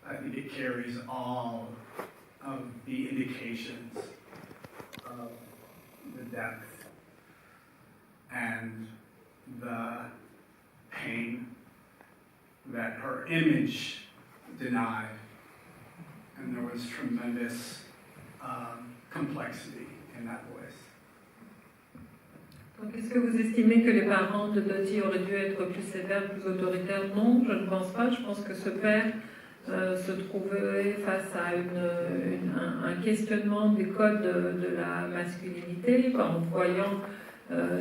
I think it carries all of the indications of the depth and the pain that her image denied. And there was tremendous complexity in that voice. Donc, est-ce que vous estimez que les parents de Dottie auraient dû être plus sévères, plus autoritaires? Non, je ne pense pas. Je pense que ce père se trouvait face à un questionnement des codes de la masculinité, en voyant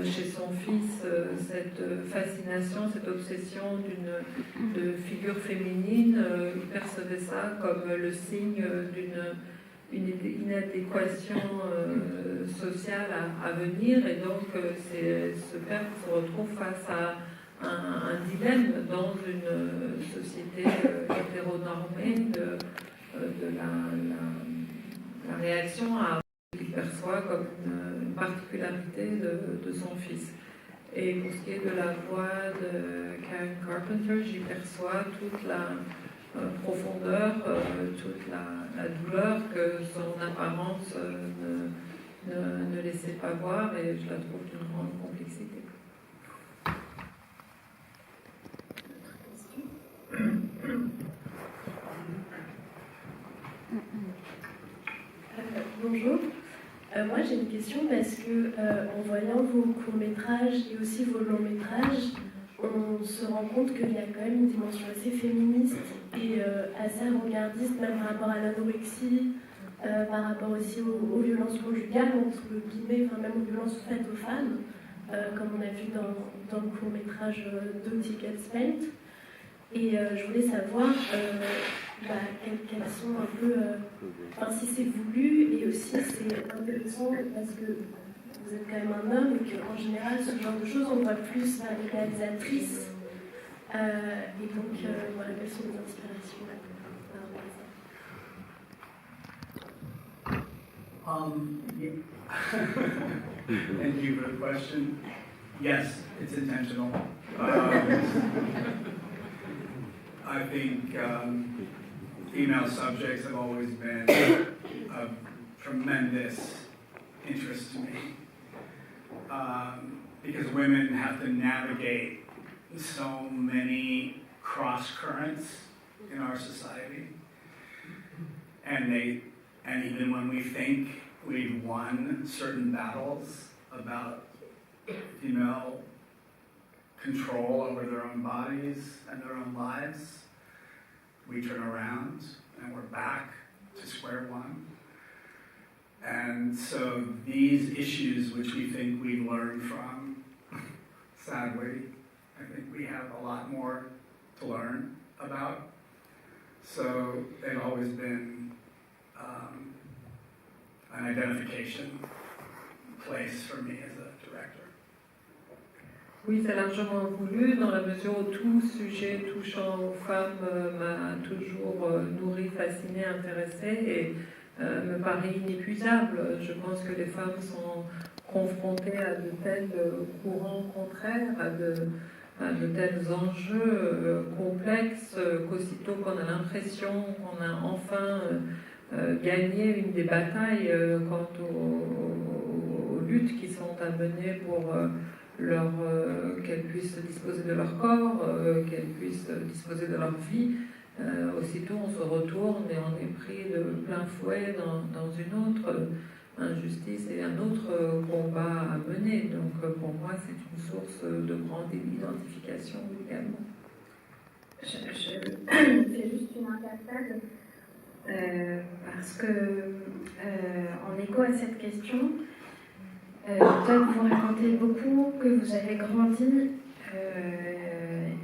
chez son fils cette fascination, cette obsession de figure féminine. Il percevait ça comme le signe d'une inadéquation sociale à venir, et donc c'est ce père qui se retrouve face à un dilemme dans une société hétéronormée de la réaction à ce qu'il perçoit comme une particularité de son fils. Et pour ce qui est de la voix de Karen Carpenter, j'y perçois toute la profondeur, toute la douleur que son apparence ne laissait pas voir, et je la trouve d'une grande complexité. Bonjour. Moi j'ai une question parce que en voyant vos courts-métrages et aussi vos longs-métrages, on se rend compte qu'il y a quand même une dimension assez féministe et assez avant-gardiste, même par rapport à l'anorexie, par rapport aussi aux violences conjugales, entre guillemets, enfin même aux violences faites aux femmes, comme on a vu dans le court-métrage Dottie Gets Spanked. Et je voulais savoir quelles sont un peu, si c'est voulu, et aussi c'est intéressant parce que vous êtes quand même un homme et qu'en général ce genre de choses on voit plus vers les réalisatrices. Et donc voilà, quelles sont les inspirations par rapport à ça? Thank you for the question. Yes, it's intentional. I think female subjects have always been of tremendous interest to me, because women have to navigate so many cross currents in our society, and even when we think we've won certain battles about female control over their own bodies and their own lives, we turn around and we're back to square one. And so these issues which we think we've learned from, sadly, I think we have a lot more to learn about. So they've always been an identification place for me as a director. Oui, c'est largement voulu, dans la mesure où tout sujet touchant aux femmes m'a toujours nourri, fasciné, intéressé, et me paraît inépuisable. Je pense que les femmes sont confrontées à de tels courants contraires, à de tels enjeux complexes, qu'aussitôt qu'on a l'impression qu'on a enfin gagné une des batailles quant aux luttes qui sont à mener pour qu'elles puissent disposer de leur corps, qu'elles puissent disposer de leur vie, aussitôt on se retourne et on est pris de plein fouet dans une autre injustice et un autre combat à mener. Donc pour moi c'est une source de grande identification également. Je fais juste une interpelle parce que en écho à cette question, toi, vous racontez beaucoup que vous avez grandi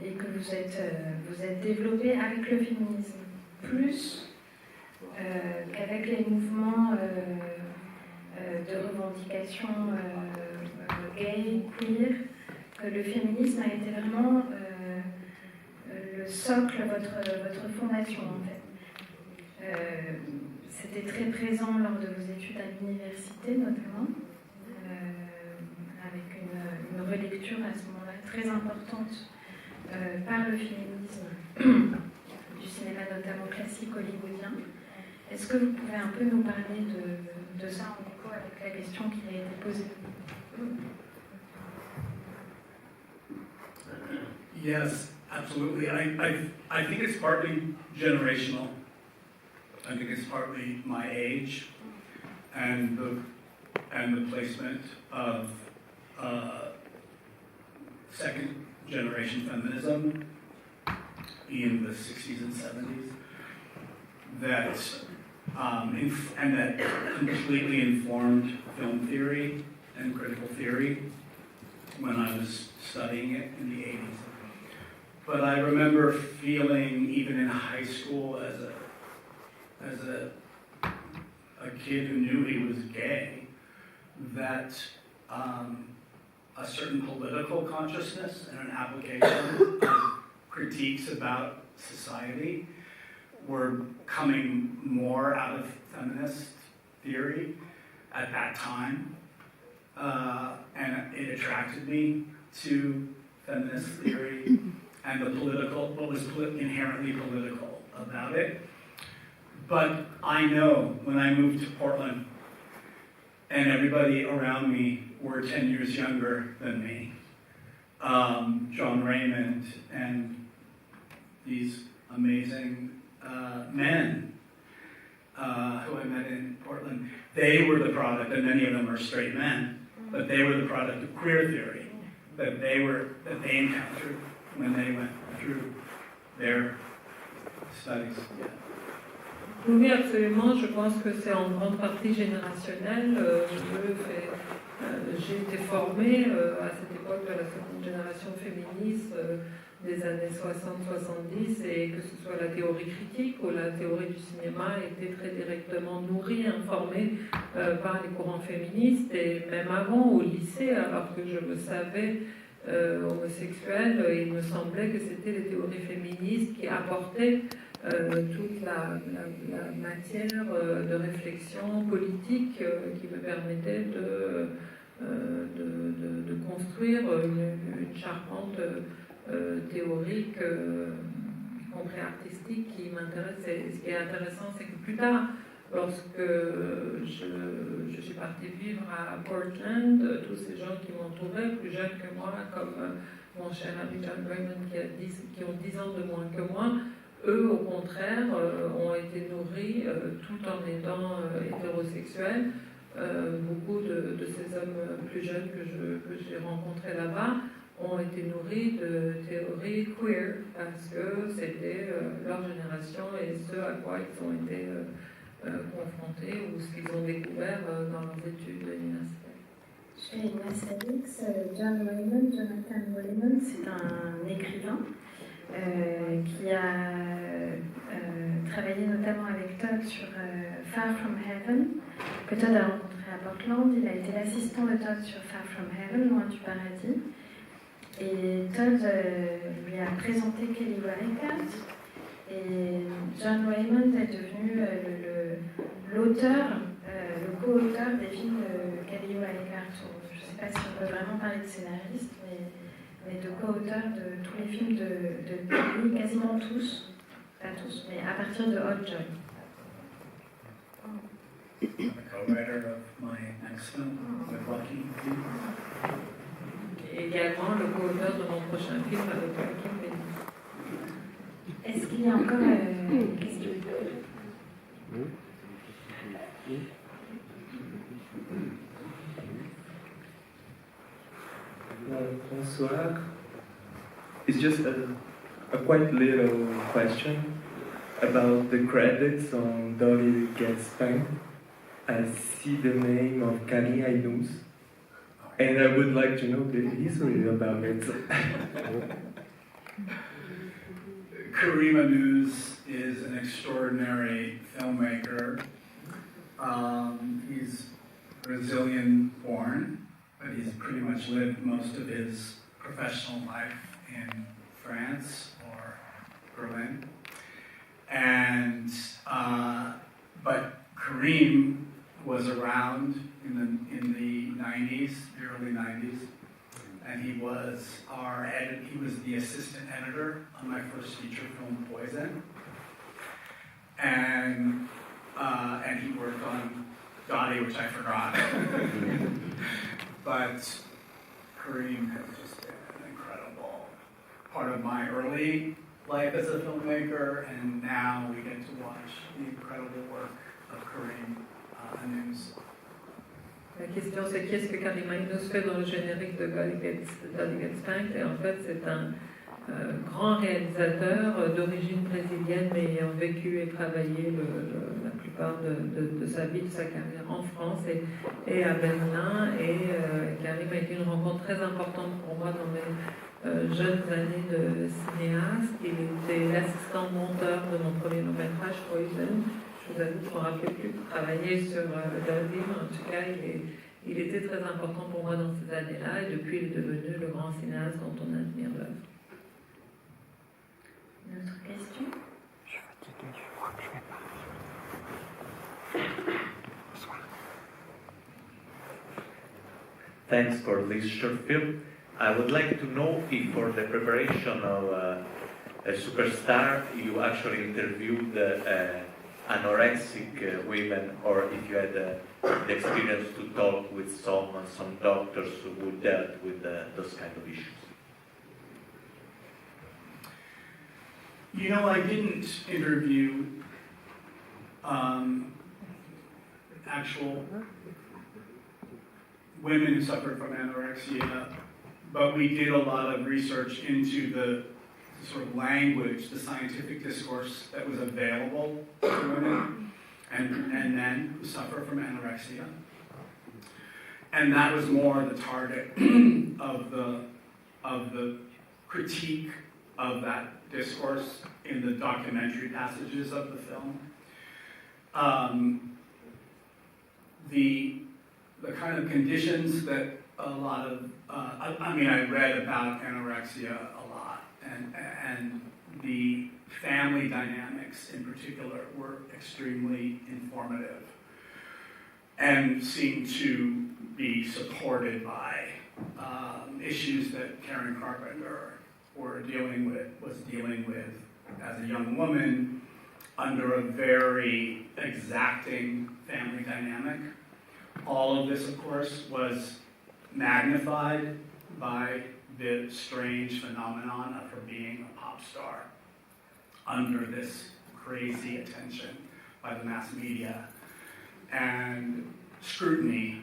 et que vous êtes développé avec le féminisme. Plus, qu'avec les mouvements de revendication gay, queer, que le féminisme a été vraiment le socle, votre fondation en fait. C'était très présent lors de vos études à l'université notamment, avec une relecture à ce moment-là très importante par le féminisme du cinéma notamment classique hollywoodien. Est-ce que vous pouvez un peu nous parler de ça en écho avec la question qui a été posée? Yes, absolutely. I think it's partly generational. I think it's partly my age and the placement of second generation feminism in the 60s and 70s that and that completely informed film theory and critical theory when I was studying it in the 80s. But I remember feeling, even in high school, as a kid who knew he was gay, that a certain political consciousness and an application of critiques about society were coming more out of feminist theory at that time. And it attracted me to feminist theory and the political, what was inherently political about it. But I know when I moved to Portland and everybody around me were 10 years younger than me, John Raymond and these amazing men who I met in Portland, they were the product, and many of them are straight men, but they were the product of queer theory that they encountered when they went through their studies. Yeah. Oui, absolument. Je pense que c'est en grande partie générationnel. J'ai été formée à cette époque de la seconde génération féministe des années 60-70, et que ce soit la théorie critique ou la théorie du cinéma était très directement nourrie, informée par les courants féministes, et même avant au lycée, alors que je me savais homosexuelle, il me semblait que c'était les théories féministes qui apportaient toute la matière de réflexion politique qui me permettait de construire une charpente théorique, y compris artistique, qui m'intéresse. Et ce qui est intéressant, c'est que plus tard, lorsque je suis partie vivre à Portland, tous ces gens qui m'entouraient, plus jeunes que moi, comme mon cher ami John Raymond qui ont 10 ans de moins que moi, eux, au contraire, ont été nourris, tout en étant hétérosexuels. Beaucoup de ces hommes plus jeunes que j'ai rencontrés là-bas ont été nourris de théories queer, parce que c'était leur génération et ce à quoi ils ont été confrontés ou ce qu'ils ont découvert dans leurs études universitaires. Chez Massadix, John Raymond, Jonathan Raymond, c'est un écrivain qui a travaillé notamment avec Todd sur Far From Heaven, que Todd a rencontré à Portland. Il a été l'assistant de Todd sur Far From Heaven, Loin du paradis. Et Todd lui a présenté Kelly Reichardt. Et John Raymond est devenu l'auteur, le co-auteur des films de Kelly Reichardt. Je ne sais pas si on peut vraiment parler de scénariste, mais de co-auteur de tous les films de Kelly, quasiment tous, pas tous, mais à partir de Hot Joy. I'm a co-writer of my next film with Joaquin Phoenix. Également le co-auteur de mon prochain film avec Joaquin Phoenix. Est-ce qu'il y a encore une question? Bonsoir. It's just a quite little question about the credits on Dolly Gaspin. I see the name of Kali Ainous, and I would like to know the history about it. Karima News is an extraordinary filmmaker. He's Brazilian born, but he's pretty much lived most of his professional life in France or Berlin. And, but Karim was around in the 90s, the early 90s, and he was he was the assistant editor on my first feature film, Poison. And he worked on Dottie, which I forgot. But Karim has just been an incredible part of my early life as a filmmaker, and now we get to watch the incredible work of Karim Anous. La question c'est qu'est-ce que Karim Anous fait dans le générique de Dolly Gets Spanked, et en fait c'est un grand réalisateur d'origine brésilienne mais ayant vécu et travaillé la plupart de sa vie, de sa carrière en France et à Berlin. Et Karim a été une rencontre très importante pour moi dans mes jeunes années de cinéaste. Il était l'assistant monteur de mon premier long métrage, Poison. Je vous avoue que je ne me rappelle plus de travailler sur Dolly, mais en tout cas il était très important pour moi dans ces années-là, et depuis il est devenu le grand cinéaste dont on admire l'œuvre. Une autre question? Je suis fatigué, je crois que je vais partir. Bonsoir. Thanks for this short film. I would like to know if for the preparation of a Superstar you actually interviewed anorexic women, or if you had the experience to talk with some doctors who dealt with those kind of issues. You know, I didn't interview actual women who suffered from anorexia, but we did a lot of research into the sort of language, the scientific discourse that was available to women and men who suffer from anorexia. And that was more the target of the critique of that discourse in the documentary passages of the film. The kind of conditions that a lot of, I read about anorexia a lot, and the family dynamics in particular were extremely informative and seemed to be supported by issues that Karen Carpenter was dealing with as a young woman under a very exacting family dynamic. All of this, of course, was magnified by the strange phenomenon of her being a pop star under this crazy attention by the mass media and scrutiny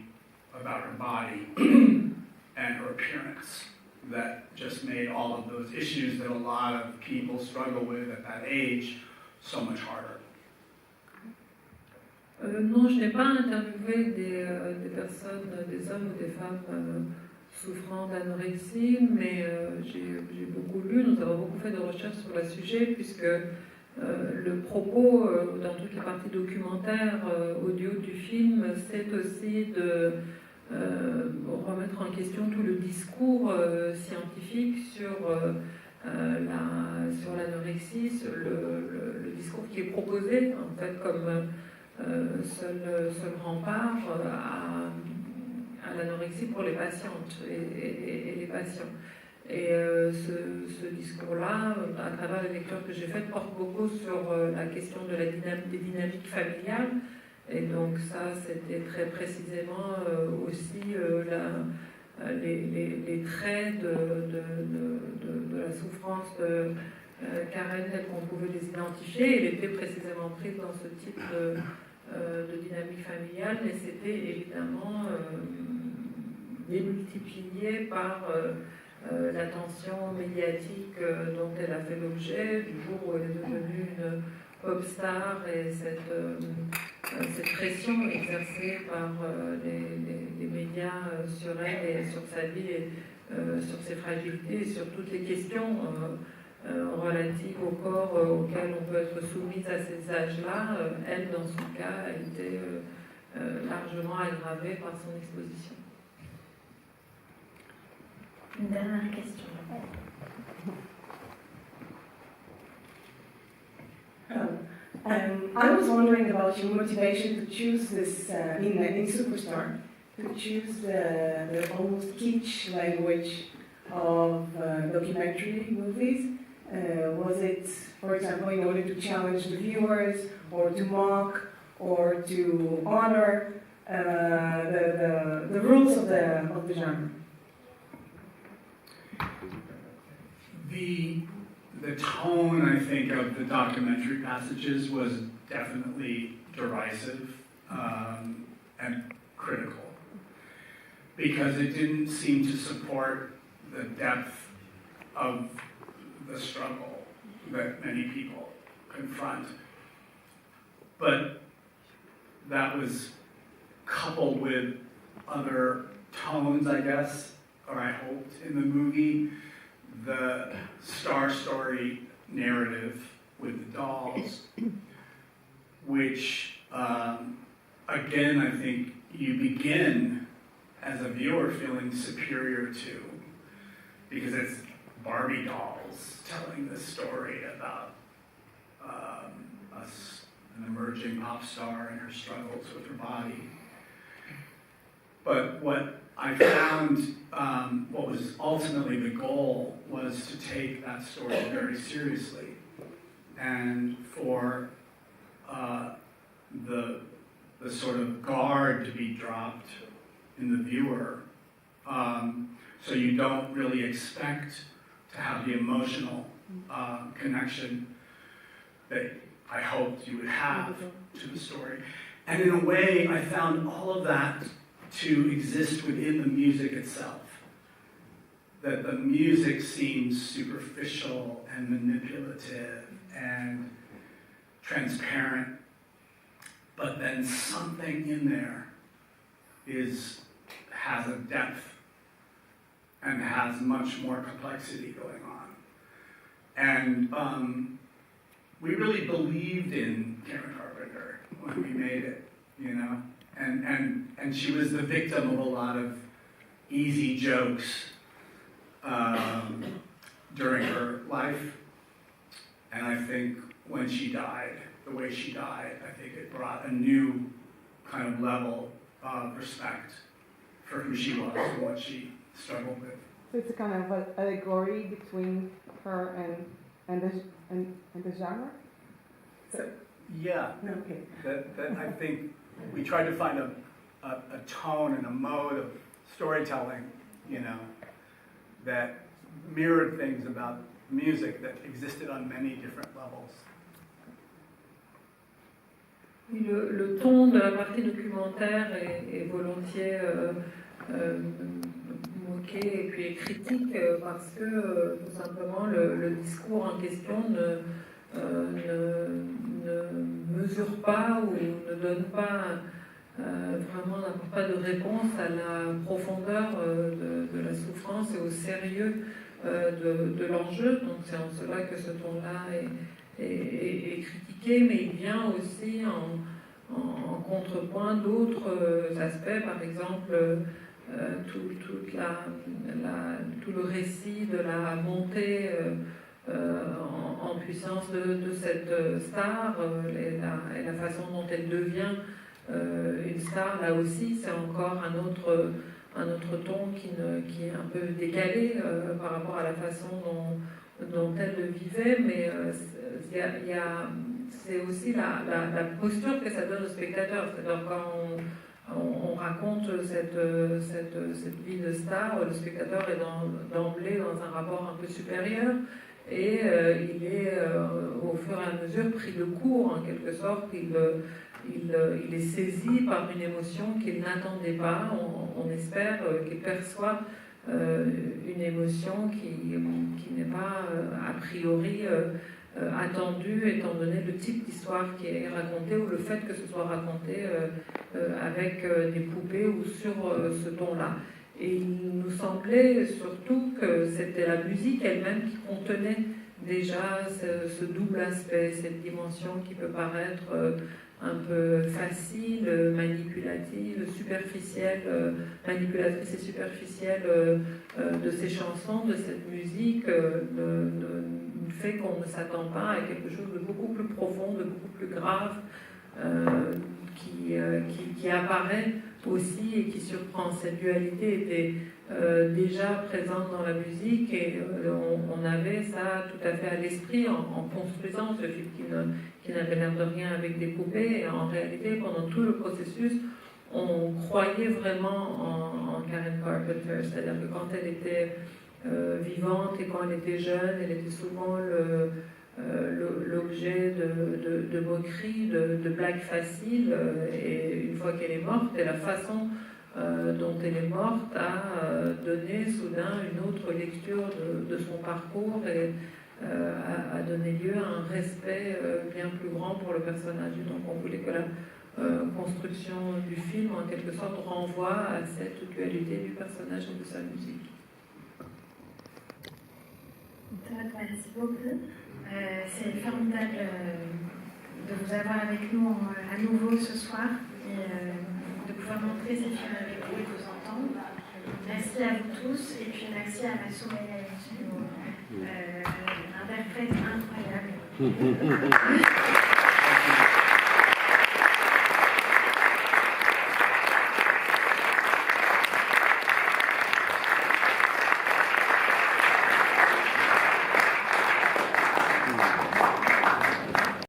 about her body and her appearance that just made all of those issues that a lot of people struggle with at that age so much harder. Non, je n'ai pas interviewé des personnes, des hommes ou des femmes souffrant d'anorexie, mais j'ai beaucoup lu, nous avons beaucoup fait de recherches sur le sujet, puisque le propos dans toutes les parties documentaires audio du film, c'est aussi de remettre en question tout le discours scientifique sur l'anorexie, sur le discours qui est proposé en fait comme seul rempart à l'anorexie pour les patientes et les patients. Et ce discours-là, à travers les lectures que j'ai faites, porte beaucoup sur la question des dynamiques familiales. Et donc ça, c'était très précisément aussi les traits de la souffrance de Karen, tels qu'on pouvait les identifier. Elle était précisément prise dans ce type de dynamique familiale, mais c'était évidemment démultiplié par l'attention médiatique dont elle a fait l'objet du jour où elle est devenue une pop star, et cette pression exercée par les médias sur elle et sur sa vie et sur ses fragilités et sur toutes les questions relatives au corps auquel on peut être soumise à ces âges-là, elle, dans son cas, a été largement aggravée par son exposition. Une dernière question. I was wondering about your motivation to choose this in Superstar, to choose the almost kitsch language of documentary movies. Was it, for example, in order to challenge the viewers, or to mock, or to honor the rules of the genre? The tone, I think, of the documentary passages was definitely derisive and critical, because it didn't seem to support the depth of the struggle that many people confront. But that was coupled with other tones, I guess, or I hoped, in the movie. The Star Story narrative with the dolls, which, again, I think you begin as a viewer feeling superior to, because it's Barbie dolls telling this story about an emerging pop star and her struggles with her body. But what I found, what was ultimately the goal, was to take that story very seriously, and for the sort of guard to be dropped in the viewer, so you don't really expect to have the emotional connection that I hoped you would have to the story. And in a way, I found all of that to exist within the music itself. That the music seems superficial and manipulative and transparent, but then something in there has a depth and has much more complexity going on. And we really believed in Karen Carpenter when we made it, you know? And she was the victim of a lot of easy jokes during her life. And I think when she died, the way she died, I think it brought a new kind of level of respect for who she was and what she struggled with. So it's a kind of an allegory between her and the genre? So, Yeah, okay. that I think we tried to find a tone and a mode of storytelling, you know, that mirrored things about music that existed on many different levels. Le ton de la partie documentaire est volontiers moqué et puis critique parce que tout simplement le discours en question ne mesure pas ou ne donne pas vraiment, n'apporte pas de réponse à la profondeur de la souffrance et au sérieux de l'enjeu. Donc c'est en cela que ce ton-là est critiqué, mais il vient aussi en contrepoint d'autres aspects, par exemple tout le récit de la montée en puissance de cette star et la façon dont elle devient une star. Là aussi, c'est encore un autre ton qui est un peu décalé par rapport à la façon dont elle vivait, mais c'est aussi la posture que ça donne au spectateur. C'est-à-dire quand on raconte cette vie de star, le spectateur est d'emblée dans un rapport un peu supérieur et il est au fur et à mesure pris de court, en quelque sorte. Il est saisi par une émotion qu'il n'attendait pas. On espère qu'il perçoit une émotion qui n'est pas a priori attendue, étant donné le type d'histoire qui est racontée ou le fait que ce soit raconté avec des poupées ou sur ce ton-là. Et il nous semblait surtout que c'était la musique elle-même qui contenait déjà ce double aspect, cette dimension qui peut paraître un peu facile, manipulative, superficielle, manipulatrice et superficielle de ces chansons, de cette musique, fait qu'on ne s'attend pas à quelque chose de beaucoup plus profond, de beaucoup plus grave, qui apparaît aussi et qui surprend. Cette dualité était déjà présente dans la musique et on avait ça tout à fait à l'esprit en construisant ce film qui n'avait l'air de rien avec des poupées. Et en réalité, pendant tout le processus, on croyait vraiment en Karen Carpenter, c'est-à-dire que quand elle était vivante et quand elle était jeune, elle était souvent l'objet de moqueries, de blagues faciles, et une fois qu'elle est morte, et la façon dont elle est morte a donné soudain une autre lecture de son parcours et a donné lieu à un respect bien plus grand pour le personnage. Et donc on voulait que la construction du film, en quelque sorte, renvoie à cette dualité du personnage et de sa musique. Merci beaucoup. C'est formidable de vous avoir avec nous à nouveau ce soir et de pouvoir montrer ces films avec vous et vous entendre. Merci à vous tous et puis merci à la Soumaïa Yatou, interprète incroyable.